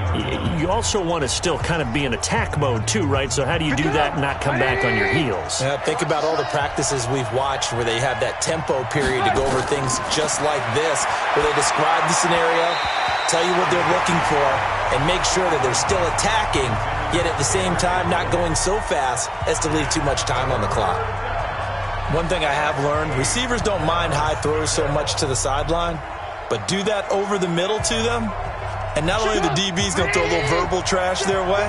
you also want to still kind of be in attack mode too, right? So how do you do that and not come back on your heels? Yeah, think about all the practices we've watched where they have that tempo period to go over things just like this, where they describe the scenario, tell you what they're looking for, and make sure that they're still attacking, yet at the same time not going so fast as to leave too much time on the clock. One thing I have learned, receivers don't mind high throws so much to the sideline, but do that over the middle to them, and not only the DB's going to throw a little verbal trash their way,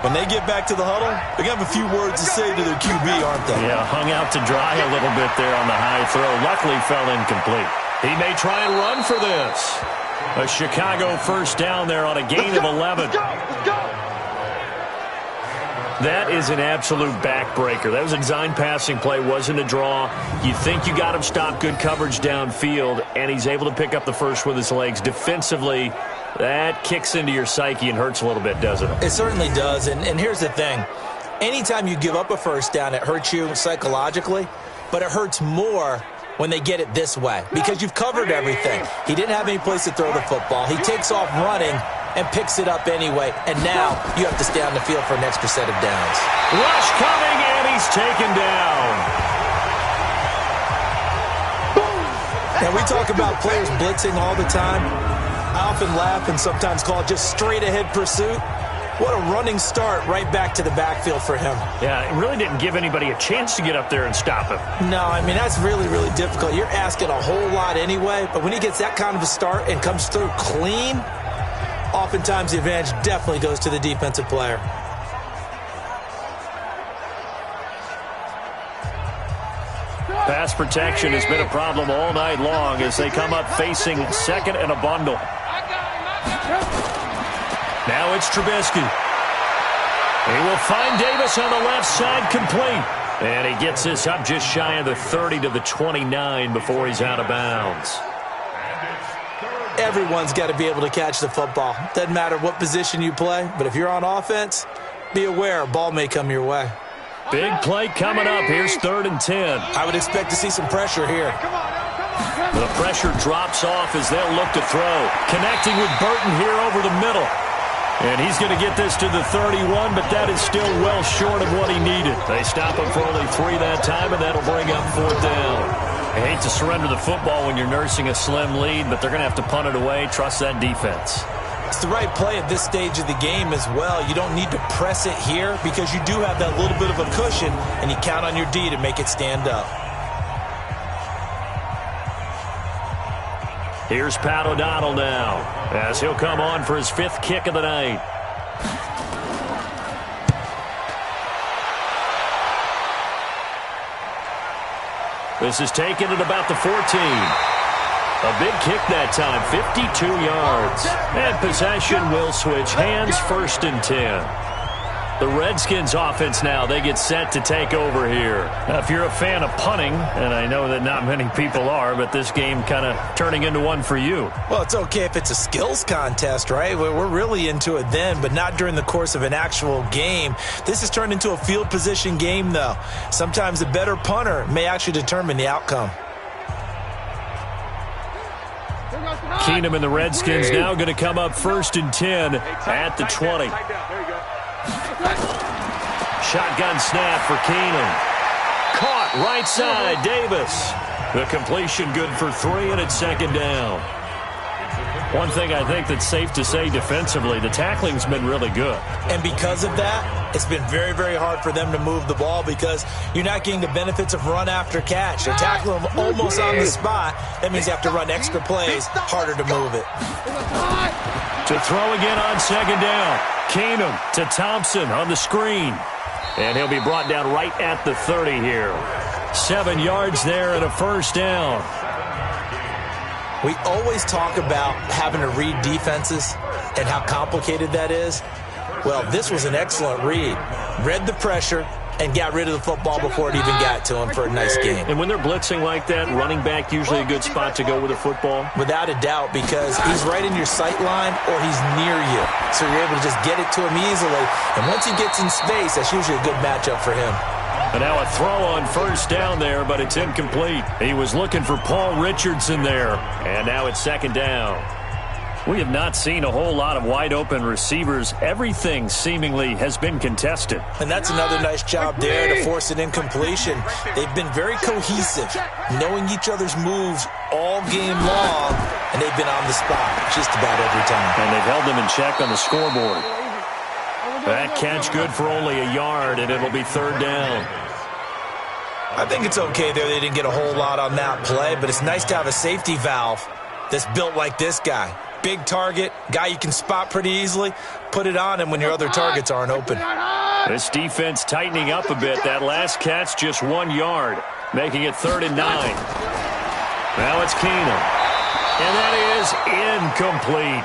when they get back to the huddle, they're going to have a few words to say to their QB, aren't they? Yeah, hung out to dry a little bit there on the high throw. Luckily fell incomplete. He may try and run for this. A Chicago first down there on a gain of 11. That is an absolute backbreaker. That was a design passing play, wasn't a draw. You think you got him stopped, good coverage downfield, and he's able to pick up the first with his legs. Defensively, that kicks into your psyche and hurts a little bit, doesn't it? It certainly does, and here's the thing. Anytime you give up a first down, it hurts you psychologically, but it hurts more when they get it this way because you've covered everything. He didn't have any place to throw the football. He takes off running and picks it up anyway, and now you have to stay on the field for an extra set of downs. Rush coming, and he's taken down. Now, we talk about players blitzing all the time. I often laugh and sometimes call it just straight-ahead pursuit. What a running start right back to the backfield for him. Yeah, it really didn't give anybody a chance to get up there and stop him. No, I mean, that's really, really difficult. You're asking a whole lot anyway, but when he gets that kind of a start and comes through clean, oftentimes the advantage definitely goes to the defensive player. Pass protection has been a problem all night long as they come up facing second and a bundle. Now it's Trubisky. He will find Davis on the left side, complete. And he gets this up just shy of the 30 to the 29 before he's out of bounds. Everyone's got to be able to catch the football. Doesn't matter what position you play, but if you're on offense, be aware a ball may come your way. Big play coming up. Here's 3rd and 10. I would expect to see some pressure here. The pressure drops off as they'll look to throw. Connecting with Burton here over the middle. And he's going to get this to the 31, but that is still well short of what he needed. They stop him for only 3 that time, and that'll bring up 4th down. I hate to surrender the football when you're nursing a slim lead, but they're going to have to punt it away. Trust that defense. It's the right play at this stage of the game as well. You don't need to press it here because you do have that little bit of a cushion, and you count on your D to make it stand up. Here's Pat O'Donnell now as he'll come on for his 5th kick of the night. This is taken at about the 14. A big kick that time, 52 yards. And possession will switch hands, 1st and 10. The Redskins offense now, they get set to take over here. Now, if you're a fan of punting, and I know that not many people are, but this game kind of turning into one for you. Well, it's okay if it's a skills contest, right? We're really into it then, but not during the course of an actual game. This has turned into a field position game, though. Sometimes the better punter may actually determine the outcome. Keenum and the Redskins now going to come up 1st and 10 at the 20. Shotgun snap for Keenum. Caught right side, Davis. The completion good for 3, and it's 2nd down. One thing I think that's safe to say defensively, the tackling's been really good. And because of that, it's been very, very hard for them to move the ball because you're not getting the benefits of run after catch. They're tackling them almost on the spot. That means you have to run extra plays, harder to move it. To throw again on 2nd down. Keenum to Thompson on the screen. And he'll be brought down right at the 30 here. 7 yards there and a 1st down. We always talk about having to read defenses and how complicated that is. Well, this was an excellent read. Read the pressure and got rid of the football before it even got to him for a nice game. And when they're blitzing like that, running back usually a good spot to go with the football? Without a doubt, because he's right in your sight line or he's near you. So you're able to just get it to him easily. And once he gets in space, that's usually a good matchup for him. And now a throw on first down there, but it's incomplete. He was looking for Paul Richardson there. And now it's second down. We have not seen a whole lot of wide-open receivers. Everything seemingly has been contested. And that's another nice job there to force an incompletion. They've been very cohesive, knowing each other's moves all game long, and they've been on the spot just about every time. And they've held them in check on the scoreboard. That catch good for only a yard, and it'll be third down. I think it's okay there. They didn't get a whole lot on that play, but it's nice to have a safety valve that's built like this guy. Big target, guy you can spot pretty easily. Put it on him when your other targets aren't open. This defense tightening up a bit. That last catch just 1 yard, making it 3rd and 9. Now it's Keenum. And that is incomplete.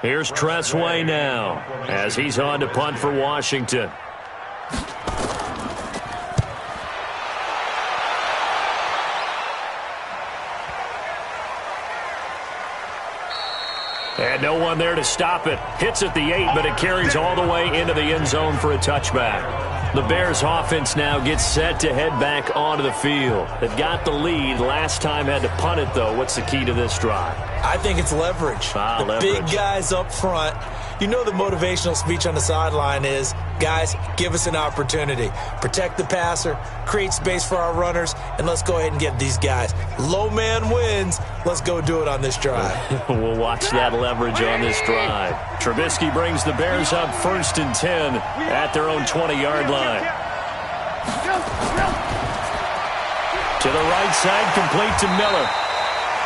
Here's Tressway now as he's on to punt for Washington. And no one there to stop it. Hits at the 8, but it carries all the way into the end zone for a touchback. The Bears offense now gets set to head back onto the field. They've got the lead. Last time had to punt it, though. What's the key to this drive? I think it's leverage. Leverage. Big guys up front. You know the motivational speech on the sideline is, guys, give us an opportunity. Protect the passer, create space for our runners, and let's go ahead and get these guys. Low man wins. Let's go do it on this drive. We'll watch that leverage on this drive. Trubisky brings the Bears up 1st and 10 at their own 20-yard line. To the right side, complete to Miller.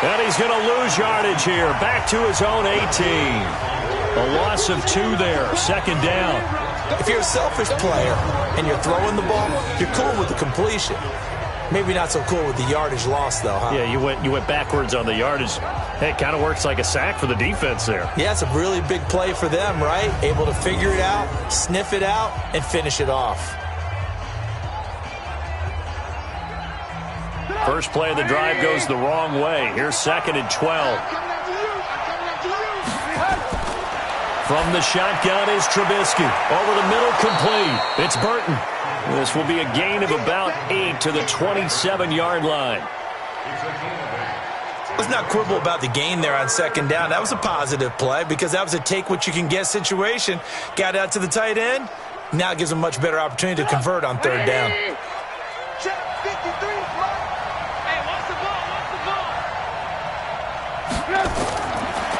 And he's going to lose yardage here. Back to his own 18. A loss of 2 there. 2nd down. If you're a selfish player and you're throwing the ball, you're cool with the completion. Maybe not so cool with the yardage loss, though, huh? Yeah, you went backwards on the yardage. Hey, it kind of works like a sack for the defense there. Yeah, it's a really big play for them, right? Able to figure it out, sniff it out, and finish it off. First play of the drive goes the wrong way. Here's 2nd and 12. From the shotgun is Trubisky. Over the middle, complete. It's Burton. This will be a gain of about 8 to the 27-yard line. Let's not quibble about the gain there on 2nd down. That was a positive play because that was a take-what-you-can-get situation. Got out to the tight end. Now it gives them a much better opportunity to convert on 3rd down.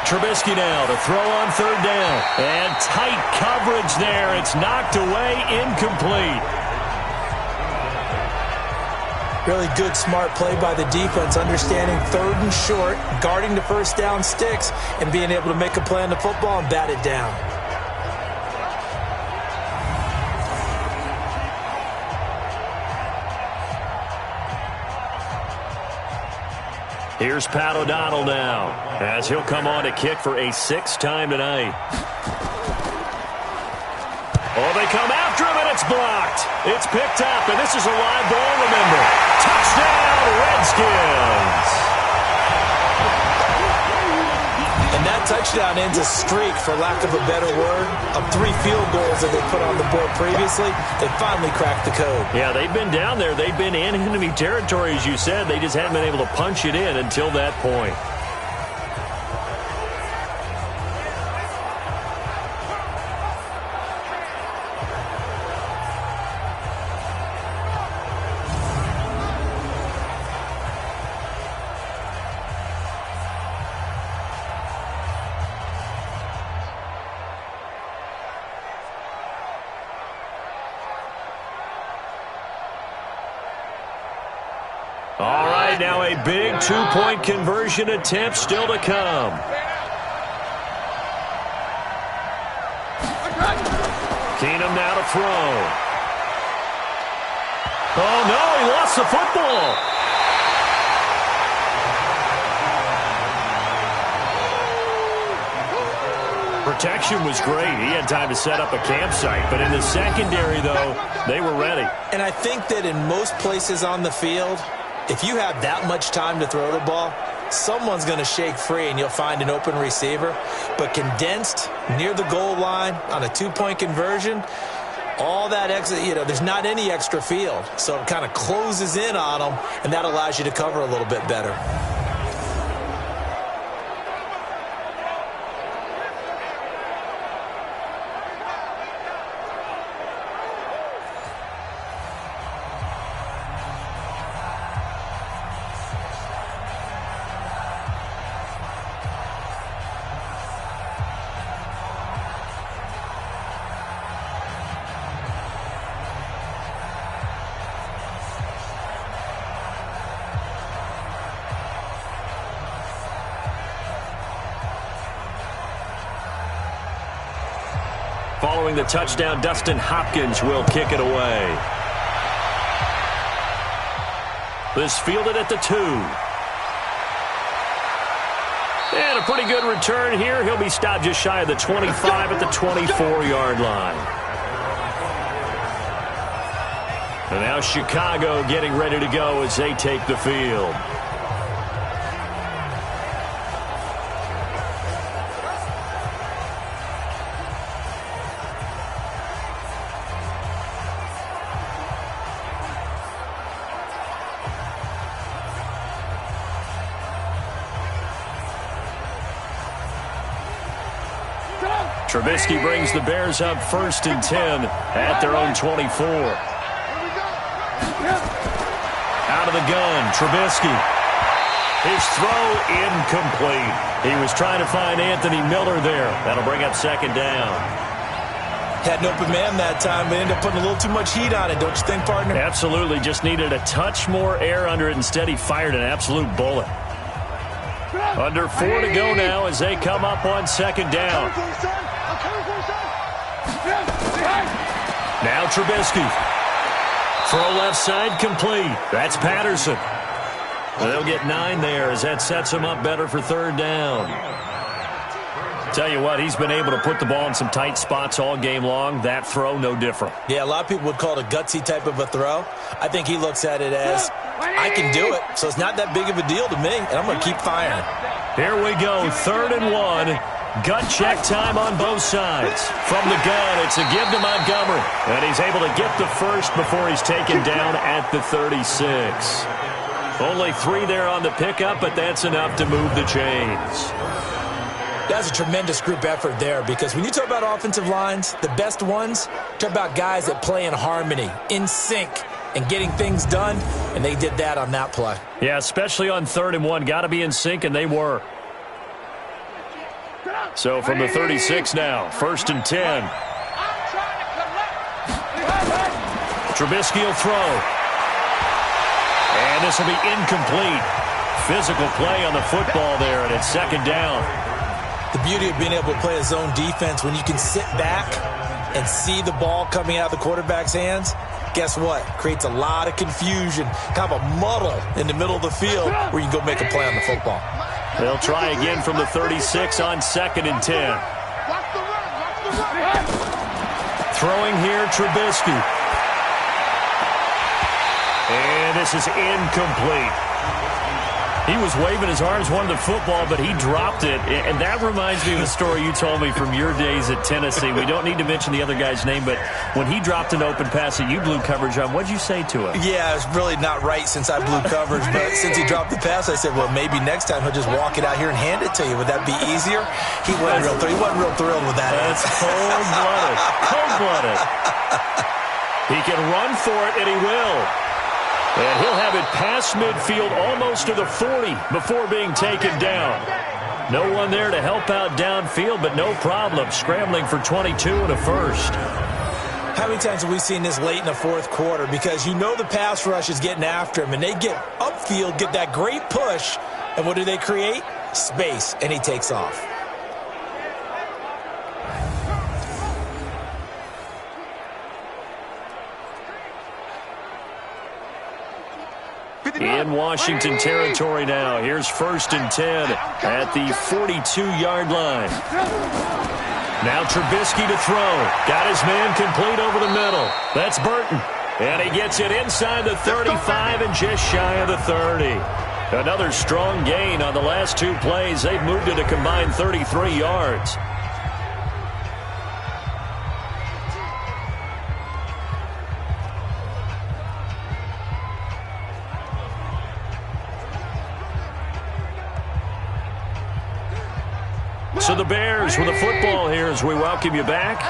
Trubisky now to throw on 3rd down. And tight coverage there. It's knocked away, incomplete. Really good, smart play by the defense, understanding 3rd and short, guarding the 1st down sticks, and being able to make a play on the football and bat it down. Here's Pat O'Donnell now, as he'll come on to kick for a 6th time tonight. Oh, they come after him, and it's blocked. It's picked up, and this is a live ball, remember. Touchdown, Redskins. And that touchdown ends a streak, for lack of a better word, of 3 field goals that they put on the board previously. They finally cracked the code. Yeah, they've been down there. They've been in enemy territory, as you said. They just haven't been able to punch it in until that point. All right, now a big 2-point conversion attempt still to come. Keenum now to throw. Oh, no, he lost the football. protection was great. He had time to set up a campsite. But in the secondary, though, they were ready. And I think that in most places on the field, if you have that much time to throw the ball, someone's going to shake free and you'll find an open receiver. But condensed near the goal line on a two-point conversion, all that extra, there's not any extra field. So it kind of closes in on them, and that allows you to cover a little bit better. Following the touchdown, Dustin Hopkins will kick it away. This fielded at the 2. And a pretty good return here. He'll be stopped just shy of the 25 at the 24-yard line. And now Chicago getting ready to go as they take the field. Trubisky brings the Bears up 1st and 10 at their own 24. Out of the gun, Trubisky. His throw incomplete. He was trying to find Anthony Miller there. That'll bring up 2nd down. Had an open man that time, but ended up putting a little too much heat on it, don't you think, partner? Absolutely. Just needed a touch more air under it. Instead, he fired an absolute bullet. Under 4 to go now as they come up on 2nd down. Now Trubisky. Throw left side complete. That's Patterson. They'll get 9 there as that sets him up better for 3rd down. Tell you what, he's been able to put the ball in some tight spots all game long. That throw, no different. Yeah, a lot of people would call it a gutsy type of a throw. I think he looks at it as, I can do it, so it's not that big of a deal to me, and I'm going to keep firing. Here we go, 3rd and 1. Gut check time on both sides. From the gun, it's a give to Montgomery. And he's able to get the first before he's taken down at the 36. Only 3 there on the pickup, but that's enough to move the chains. That's a tremendous group effort there, because when you talk about offensive lines, the best ones, talk about guys that play in harmony, in sync, and getting things done, and they did that on that play. Yeah, especially on 3rd and 1. Got to be in sync, and they were. So from the 36 now, 1st and 10. Trubisky will throw. And this will be incomplete. Physical play on the football there, and it's 2nd down. The beauty of being able to play a zone defense, when you can sit back and see the ball coming out of the quarterback's hands, guess what? Creates a lot of confusion, kind of a muddle in the middle of the field where you can go make a play on the football. They'll try again from the 36 on 2nd and 10. Throwing here, Trubisky. And this is incomplete. He was waving his arms, wanted the football, but he dropped it. And that reminds me of a story you told me from your days at Tennessee. We don't need to mention the other guy's name, but when he dropped an open pass that you blew coverage on, what'd you say to him? Yeah, it's really not right since I blew coverage, but since he dropped the pass, I said, well, maybe next time he'll just walk it out here and hand it to you. Would that be easier? He wasn't real thrilled with that. That's cold-blooded. Cold-blooded. He can run for it, and he will. And he'll have it past midfield almost to the 40 before being taken down. No one there to help out downfield, but no problem. Scrambling for 22 and a first. How many times have we seen this late in the 4th quarter? Because you know the pass rush is getting after him, and they get upfield, get that great push, and what do they create? Space, and he takes off. In Washington territory now. Here's 1st and 10 at the 42-yard line. Now Trubisky to throw. Got his man complete over the middle. That's Burton. And he gets it inside the 35 and just shy of the 30. Another strong gain on the last two plays. They've moved it a combined 33 yards. So the Bears with the football here as we welcome you back.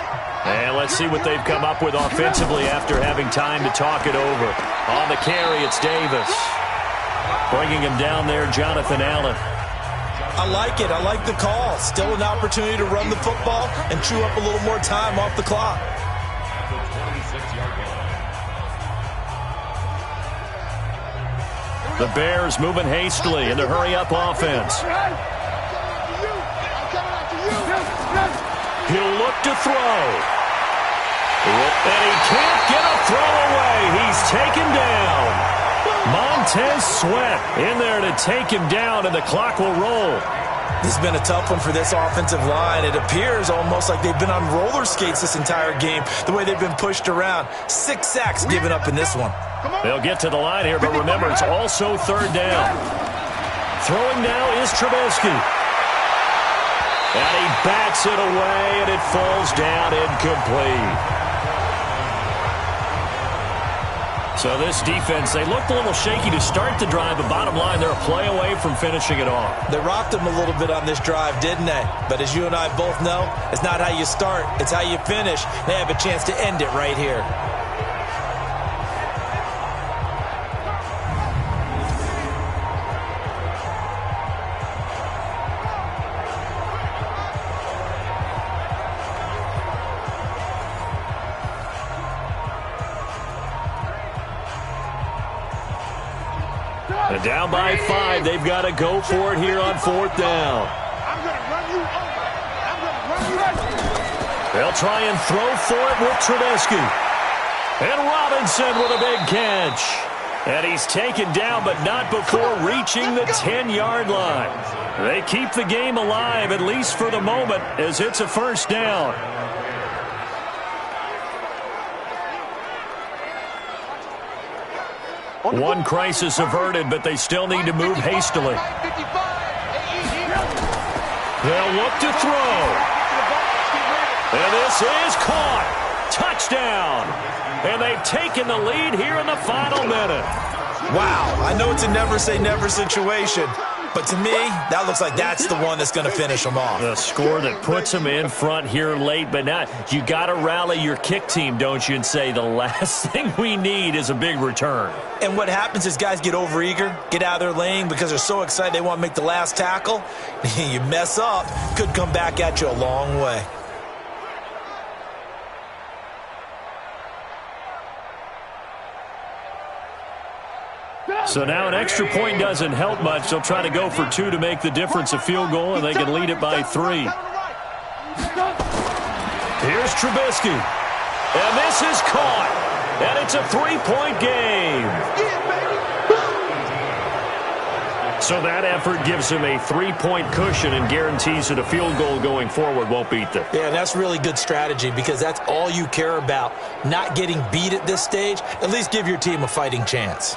And let's see what they've come up with offensively after having time to talk it over. On the carry, it's Davis. Bringing him down there, Jonathan Allen. I like it. I like the call. Still an opportunity to run the football and chew up a little more time off the clock. The Bears moving hastily in the hurry-up offense. He'll look to throw. And he can't get a throw away. He's taken down. Montez Sweat in there to take him down, and the clock will roll. This has been a tough one for this offensive line. It appears almost like they've been on roller skates this entire game, the way they've been pushed around. 6 sacks given up in this one. They'll get to the line here, but remember, it's also third down. Throwing now is Trubisky. And he bats it away, and it falls down incomplete. So this defense, they looked a little shaky to start the drive, but bottom line, they're a play away from finishing it off. They rocked them a little bit on this drive, didn't they? But as you and I both know, it's not how you start, it's how you finish. They have a chance to end it right here. And down by 5, they've got to go for it here on 4th down. They'll try and throw for it with Trubisky. And Robinson with a big catch. And he's taken down, but not before reaching the 10-yard line. They keep the game alive, at least for the moment, as it's a first down. One crisis averted, but they still need to move hastily. They'll look to throw. And this is caught. Touchdown. And they've taken the lead here in the final minute. Wow, I know it's a never-say-never situation, but to me, that looks like that's the one that's going to finish them off. The score that puts them in front here late, but not. You got to rally your kick team, don't you, and say the last thing we need is a big return. And what happens is guys get overeager, get out of their lane because they're so excited they want to make the last tackle. You mess up, could come back at you a long way. So now an extra point doesn't help much. They'll try to go for 2 to make the difference a field goal, and they can lead it by 3. Here's Trubisky. And this is caught. And it's a 3-point game. So that effort gives him a 3-point cushion and guarantees that a field goal going forward won't beat them. Yeah, that's really good strategy because that's all you care about. Not getting beat at this stage. At least give your team a fighting chance.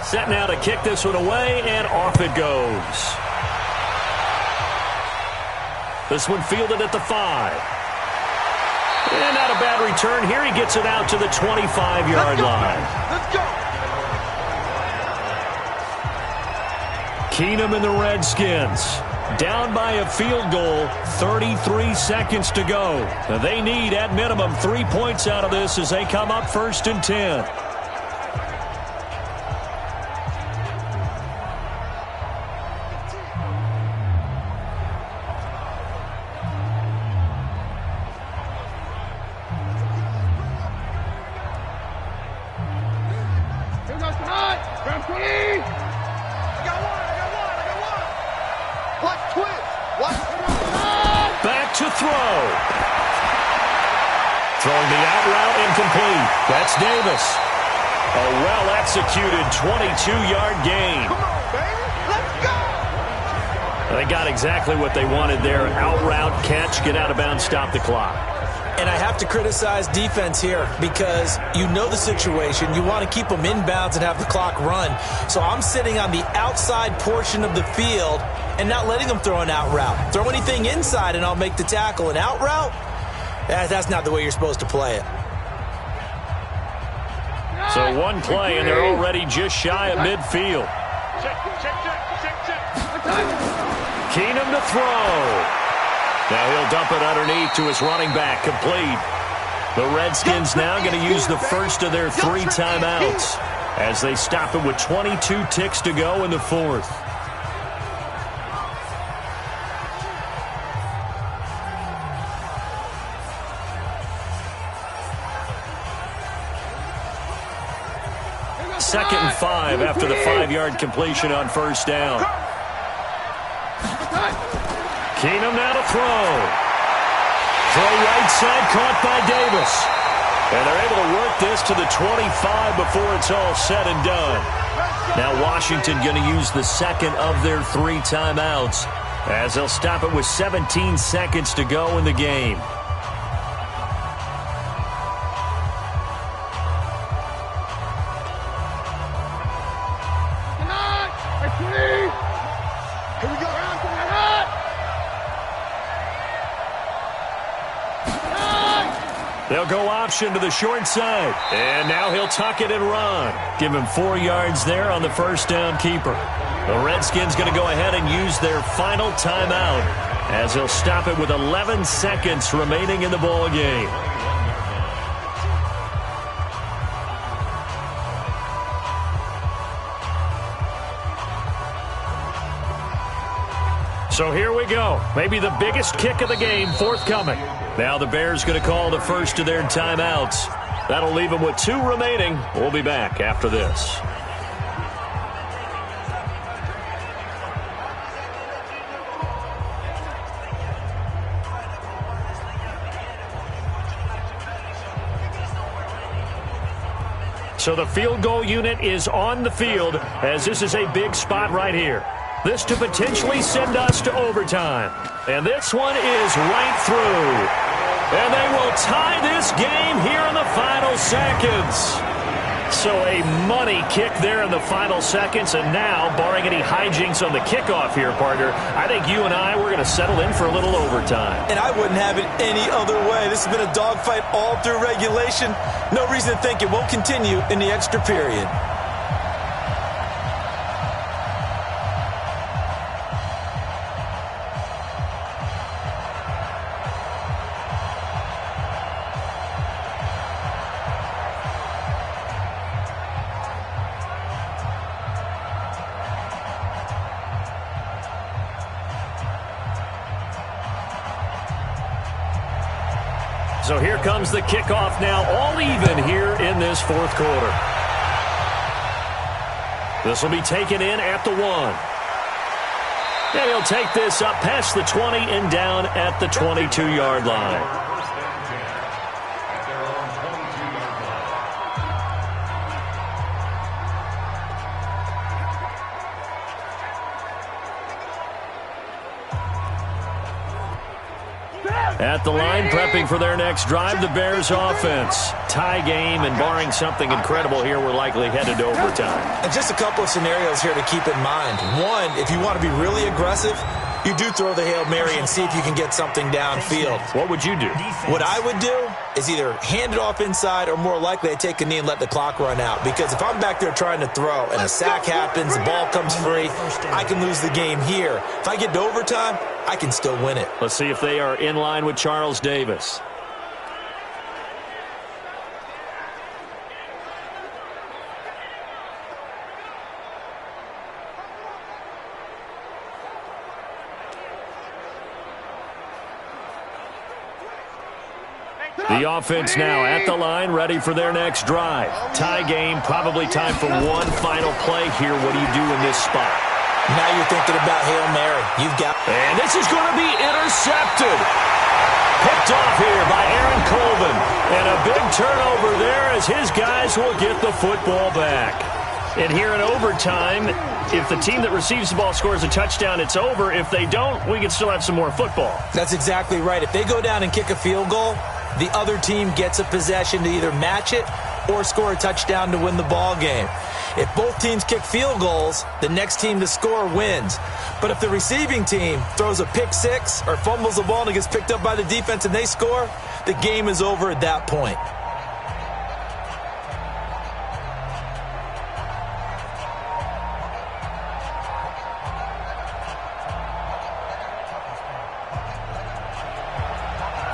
Set now to kick this one away, and off it goes. This one fielded at the 5. And not a bad return here. He gets it out to the 25-yard line. Let's go. Keenum and the Redskins down by a field goal, 33 seconds to go. They need, at minimum, 3 points out of this as they come up 1st and 10. Watch twist. Watch. throw. Throwing the out route incomplete. That's Davis. A well-executed 22-yard gain. Come on, baby. Let's go. They got exactly what they wanted there. Out route, catch, get out of bounds, stop the clock. And I have to criticize defense here because you know the situation. You want to keep them inbounds and have the clock run. So I'm sitting on the outside portion of the field and not letting them throw an out route. Throw anything inside and I'll make the tackle. An out route? That's not the way you're supposed to play it. So one play, and they're already just shy of midfield. Keenum to throw. Now he'll dump it underneath to his running back, complete. The Redskins now going to use the first of their 3 timeouts as they stop it with 22 ticks to go in the fourth. Second and 5 after the 5-yard completion on first down. Keenum now to throw. Throw right side caught by Davis. And they're able to work this to the 25 before it's all said and done. Now Washington going to use the second of their 3 timeouts as they'll stop it with 17 seconds to go in the game. They'll go option to the short side. And now he'll tuck it and run. Give him 4 yards there on the first down keeper. The Redskins going to go ahead and use their final timeout as they'll stop it with 11 seconds remaining in the ball game. So here we go. Maybe the biggest kick of the game forthcoming. Now the Bears going to call the first of their timeouts. That'll leave them with 2 remaining. We'll be back after this. So the field goal unit is on the field as this is a big spot right here. This to potentially send us to overtime. And this one is right through. And they will tie this game here in the final seconds. So a money kick there in the final seconds. And now, barring any hijinks on the kickoff here, partner, I think you and I, we're going to settle in for a little overtime. And I wouldn't have it any other way. This has been a dogfight all through regulation. No reason to think it won't continue in the extra period. So here comes the kickoff now, all even here in this fourth quarter. This will be taken in at the 1. And he'll take this up past the 20 and down at the 22-yard line. At the line, prepping for their next drive, the Bears offense. Tie game, and barring something incredible here, we're likely headed to overtime. And just a couple of scenarios here to keep in mind. One, if you want to be really aggressive, you do throw the Hail Mary and see if you can get something downfield. What would you do? What I would do is either hand it off inside or more likely I take a knee and let the clock run out. Because if I'm back there trying to throw and a sack happens, the ball comes free, I can lose the game here. If I get to overtime, I can still win it. Let's see if they are in line with Charles Davis. The offense now at the line, ready for their next drive. Tie game, probably time for one final play here. What do you do in this spot? Now you're thinking about Hail Mary. You've got... And this is going to be intercepted. Picked off here by Aaron Colvin. And a big turnover there as his guys will get the football back. And here in overtime, if the team that receives the ball scores a touchdown, it's over. If they don't, we can still have some more football. That's exactly right. If they go down and kick a field goal, the other team gets a possession to either match it or score a touchdown to win the ball game. If both teams kick field goals, the next team to score wins. But if the receiving team throws a pick six or fumbles the ball and it gets picked up by the defense and they score, the game is over at that point.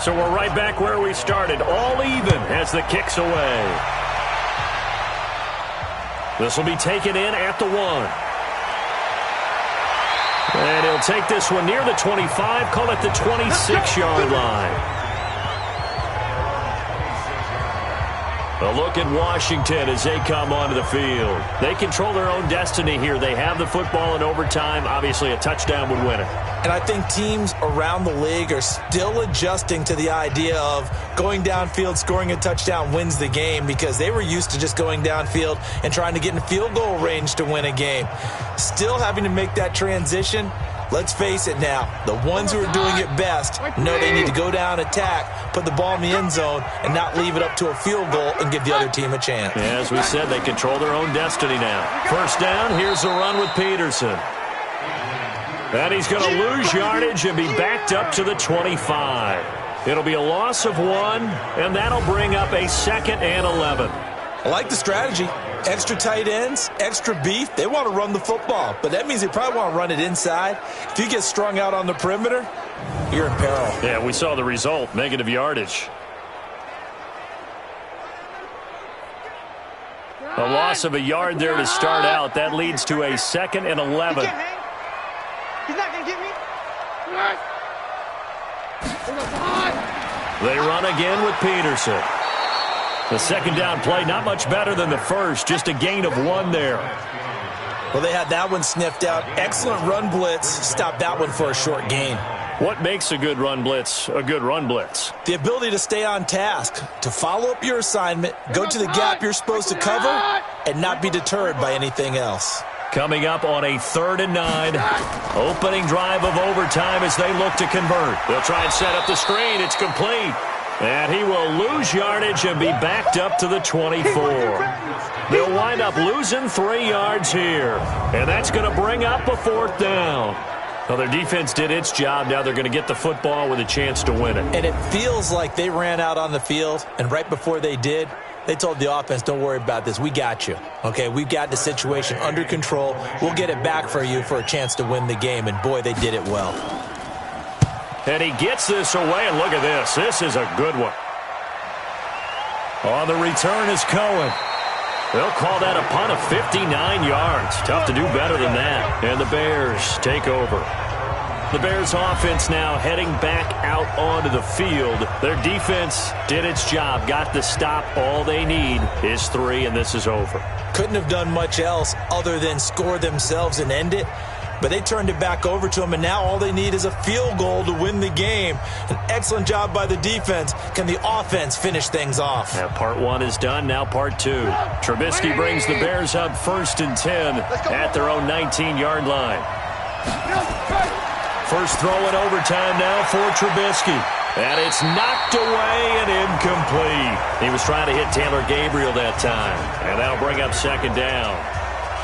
So we're right back where we started, all even as the kick's away. This will be taken in at the 1. And he'll take this one near the 25, call it the 26-yard line. A look at Washington as they come onto the field. They control their own destiny here. They have the football in overtime. Obviously, a touchdown would win it. And I think teams around the league are still adjusting to the idea of going downfield, scoring a touchdown wins the game, because they were used to just going downfield and trying to get in field goal range to win a game. Still having to make that transition. Let's face it now, the ones who are doing it best know they need to go down, attack, put the ball in the end zone, and not leave it up to a field goal and give the other team a chance. Yeah, as we said, they control their own destiny now. First down, here's a run with Peterson. And he's going to lose yardage and be backed up to the 25. It'll be a loss of 1, and that'll bring up a 2nd and 11. I like the strategy. Extra tight ends, extra beef. They want to run the football, but that means they probably want to run it inside. If you get strung out on the perimeter, you're in peril. Yeah, we saw the result, negative yardage. A loss of a yard there to start out. That leads to a 2nd and 11. He's not going to get me. They run again with Peterson. The second down play, not much better than the first, just a gain of 1 there. Well, they had that one sniffed out. Excellent run blitz. Stopped that one for a short gain. What makes a good run blitz a good run blitz? The ability to stay on task, to follow up your assignment, go to the gap you're supposed to cover, and not be deterred by anything else. Coming up on a 3rd and 9. Opening drive of overtime as they look to convert. They'll try and set up the screen. It's complete. And he will lose yardage and be backed up to the 24. They'll wind up losing 3 yards here. And that's going to bring up a 4th down. Well, their defense did its job. Now they're going to get the football with a chance to win it. And it feels like they ran out on the field, and right before they did, they told the offense, don't worry about this. We got you. Okay, we've got the situation under control. We'll get it back for you for a chance to win the game. And, boy, they did it well. And he gets this away, and look at this. This is a good one. On the return is Cohen. They'll call that a punt of 59 yards. Tough to do better than that. And the Bears take over. The Bears offense now heading back out onto the field. Their defense did its job, got the stop. All they need is 3, and this is over. Couldn't have done much else other than score themselves and end it. But they turned it back over to them, and now all they need is a field goal to win the game. An excellent job by the defense. Can the offense finish things off? Now, part 1 is done. Now part 2. Trubisky brings the Bears up 1st and 10 at their own 19-yard line. First throw in overtime now for Trubisky. And it's knocked away and incomplete. He was trying to hit Taylor Gabriel that time. And that'll bring up 2nd down.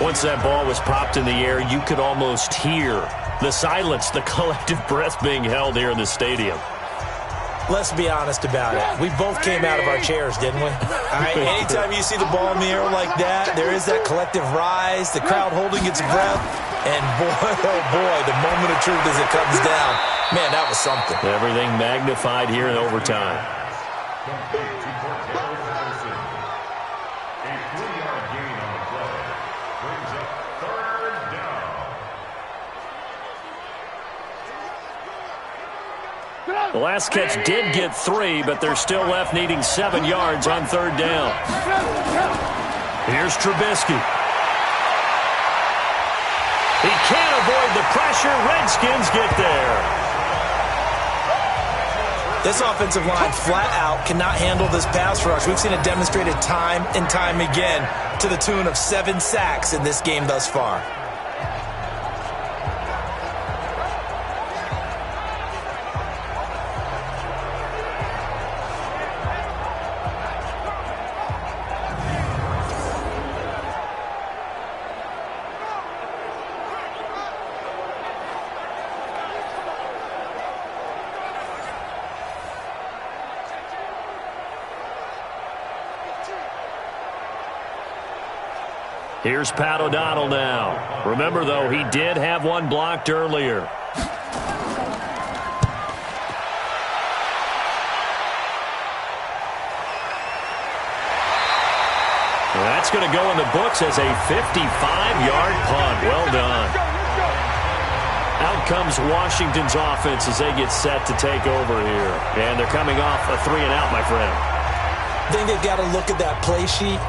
Once that ball was popped in the air, you could almost hear the silence, the collective breath being held here in the stadium. Let's be honest about it. We both came out of our chairs, didn't we? All right, anytime you see the ball in the air like that, there is that collective rise, the crowd holding its breath, and boy, oh boy, the moment of truth as it comes down. Man, that was something. Everything magnified here in overtime. The last catch did get 3, but they're still left needing 7 yards on 3rd down. Here's Trubisky. He can't avoid the pressure. Redskins get there. This offensive line flat out cannot handle this pass rush. We've seen it demonstrated time and time again to the tune of 7 sacks in this game thus far. Here's Pat O'Donnell now. Remember, though, he did have one blocked earlier. That's going to go in the books as a 55-yard punt. Well done. Out comes Washington's offense as they get set to take over here. And they're coming off a 3-and-out, my friend. I think they've got to look at that play sheet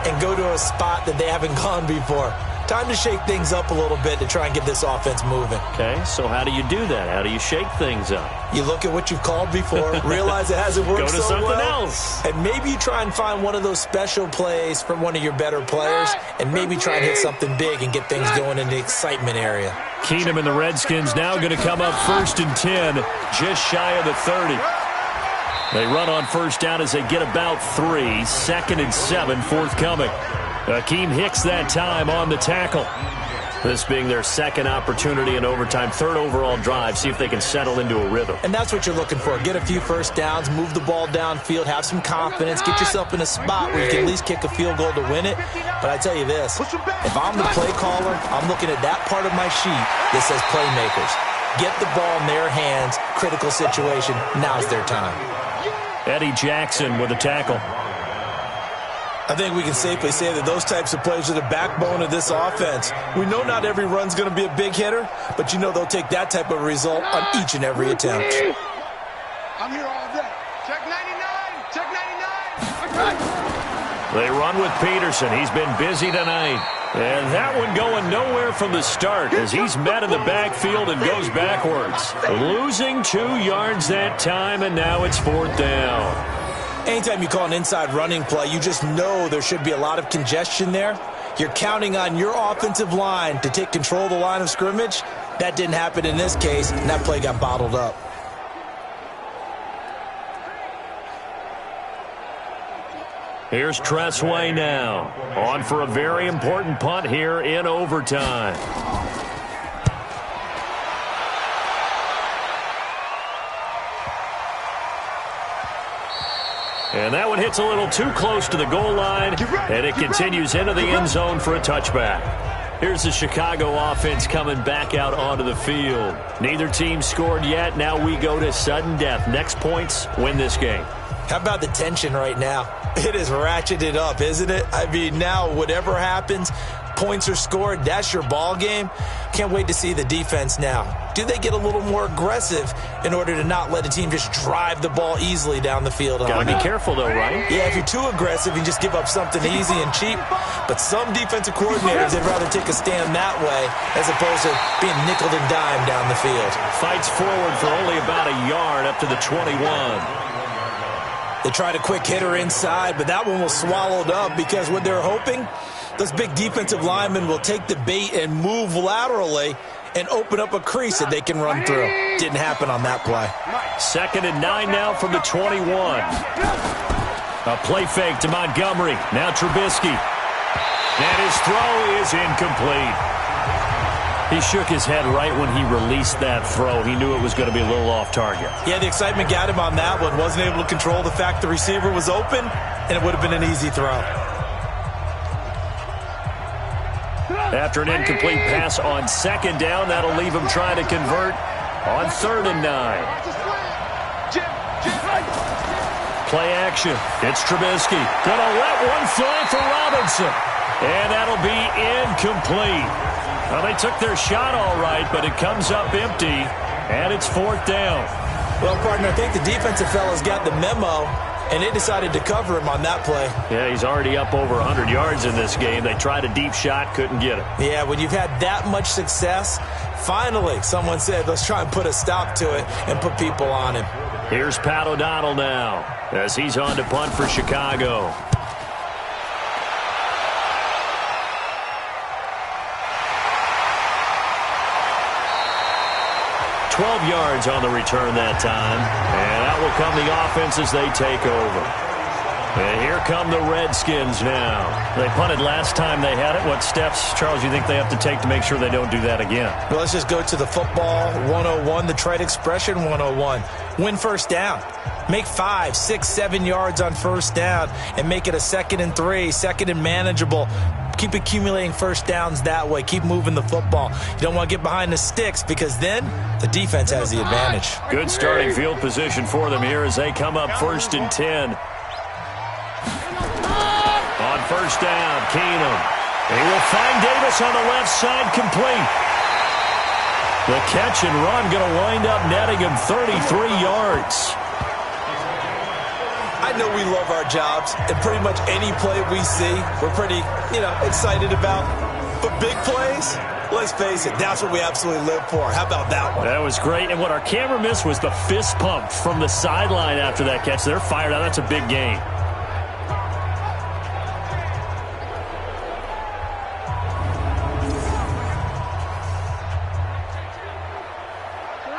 and go to a spot that they haven't gone before. Time to shake things up a little bit to try and get this offense moving. Okay, so how do you do that? How do you shake things up? You look at what you've called before, realize it hasn't worked so well. Go to something else. And maybe you try and find one of those special plays from one of your better players, and maybe try and hit something big and get things going in the excitement area. Keenum and the Redskins now going to come up 1st and 10, just shy of the 30. They run on first down as they get about 3. 2nd and 7 forthcoming. Akeem Hicks that time on the tackle. This being their second opportunity in overtime, 3rd overall drive. See if they can settle into a rhythm. And that's what you're looking for. Get a few first downs, move the ball downfield, have some confidence, get yourself in a spot where you can at least kick a field goal to win it. But I tell you this, if I'm the play caller, I'm looking at that part of my sheet that says playmakers. Get the ball in their hands, critical situation, now's their time. Eddie Jackson with a tackle. I think we can safely say that those types of plays are the backbone of this offense. We know not every run's going to be a big hitter, but you know they'll take that type of result on each and every attempt. I'm here all day. Check 99. Check 99. They run with Peterson. He's been busy tonight. And that one going nowhere from the start as he's met in the backfield and goes backwards. Losing 2 yards that time, and now it's 4th down. Anytime you call an inside running play, you just know there should be a lot of congestion there. You're counting on your offensive line to take control of the line of scrimmage. That didn't happen in this case, and that play got bottled up. Here's Tressway now, on for a very important punt here in overtime. And that one hits a little too close to the goal line, and it continues into the end zone for a touchback. Here's the Chicago offense coming back out onto the field. Neither team scored yet. Now we go to sudden death. Next points win this game. How about the tension right now? It is ratcheted up, isn't it? I mean, now whatever happens, points are scored, that's your ball game. Can't wait to see the defense now. Do they get a little more aggressive in order to not let a team just drive the ball easily down the field? Got to be careful, though, right? Yeah, if you're too aggressive, you just give up something easy and cheap. But some defensive coordinators, they'd rather take a stand that way as opposed to being nickeled and dimed down the field. Fights forward for only about a yard up to the 21. They tried a quick hitter inside, but that one was swallowed up because what they're hoping, those big defensive linemen will take the bait and move laterally and open up a crease that they can run through. Didn't happen on that play. 2nd and 9 now from the 21. A play fake to Montgomery. Now Trubisky. And his throw is incomplete. He shook his head right when he released that throw. He knew it was going to be a little off target. Yeah, the excitement got him on that one. Wasn't able to control the fact the receiver was open, and it would have been an easy throw. After an incomplete pass on 2nd down, that'll leave him trying to convert on 3rd and 9. Play action. It's Trubisky. Gonna let one fly for Robinson. And that'll be incomplete. Well, they took their shot all right, but it comes up empty, and it's 4th down. Well, partner, I think the defensive fellas got the memo, and they decided to cover him on that play. Yeah, he's already up over 100 yards in this game. They tried a deep shot, couldn't get it. Yeah, when you've had that much success, finally someone said, let's try and put a stop to it and put people on him. Here's Pat O'Donnell now as he's on to punt for Chicago. 12 yards on the return that time. And out will come the offense as they take over. And here come the Redskins now. They punted last time they had it. What steps, Charles, you think they have to take to make sure they don't do that again? Well, let's just go to the football 101, the trite expression 101. Win first down. Make 5, 6, 7 yards on first down and make it a 2nd and 3, 2nd and manageable. Keep accumulating first downs that way. Keep moving the football. You don't want to get behind the sticks because then the defense has the advantage. Good starting field position for them here as they come up 1st and 10. On first down, Keenum. He will find Davis on the left side, complete. The catch and run going to wind up netting him 33 yards. I know we love our jobs, and pretty much any play we see, we're pretty, excited about. But big plays, let's face it, that's what we absolutely live for. How about that one? That was great, and what our camera missed was the fist pump from the sideline after that catch. They're fired out. That's a big gain.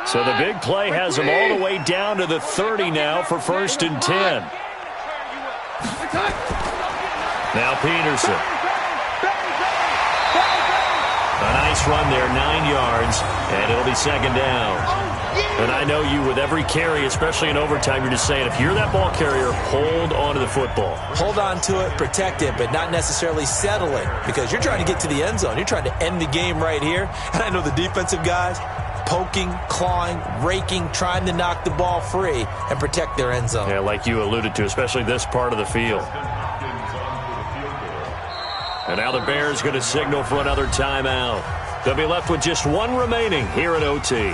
So the big play has them all the way down to the 30 now for 1st and 10. Now Peterson. A nice run there, 9 yards, and it'll be 2nd down. And I know you, with every carry, especially in overtime, you're just saying, if you're that ball carrier, hold on to the football. Hold on to it, protect it, but not necessarily settle it, because you're trying to get to the end zone. You're trying to end the game right here. And I know the defensive guys, poking, clawing, raking, trying to knock the ball free and protect their end zone. Yeah, like you alluded to, especially this part of the field. And now the Bears going to signal for another timeout. They'll be left with just one remaining here in OT.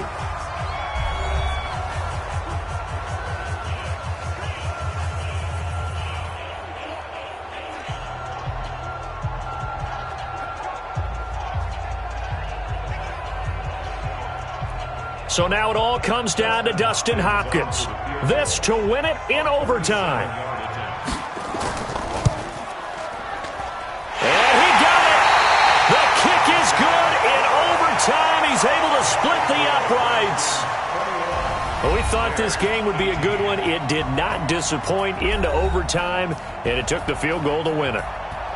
So now it all comes down to Dustin Hopkins. This to win it in overtime. And he got it. The kick is good in overtime. He's able to split the uprights. Well, we thought this game would be a good one. It did not disappoint into overtime, and it took the field goal to win it.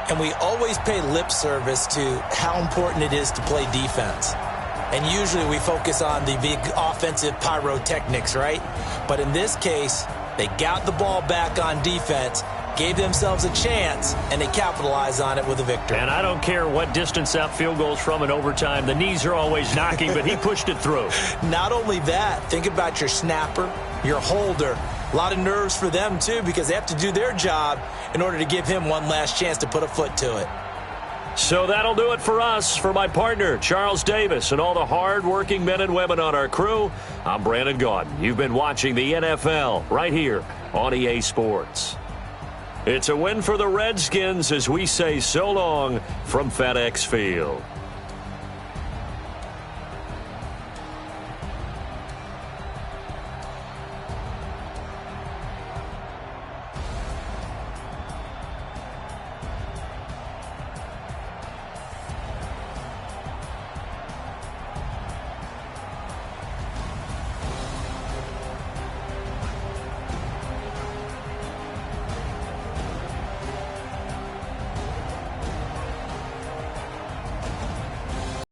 And we always pay lip service to how important it is to play defense. And usually we focus on the big offensive pyrotechnics, right? But in this case, they got the ball back on defense, gave themselves a chance, and they capitalized on it with a victory. And I don't care what distance that field goes from in overtime. The knees are always knocking, but he pushed it through. Not only that, think about your snapper, your holder. A lot of nerves for them, too, because they have to do their job in order to give him one last chance to put a foot to it. So that'll do it for us. For my partner, Charles Davis, and all the hard-working men and women on our crew, I'm Brandon Gaudin. You've been watching the NFL right here on EA Sports. It's a win for the Redskins as we say so long from FedEx Field.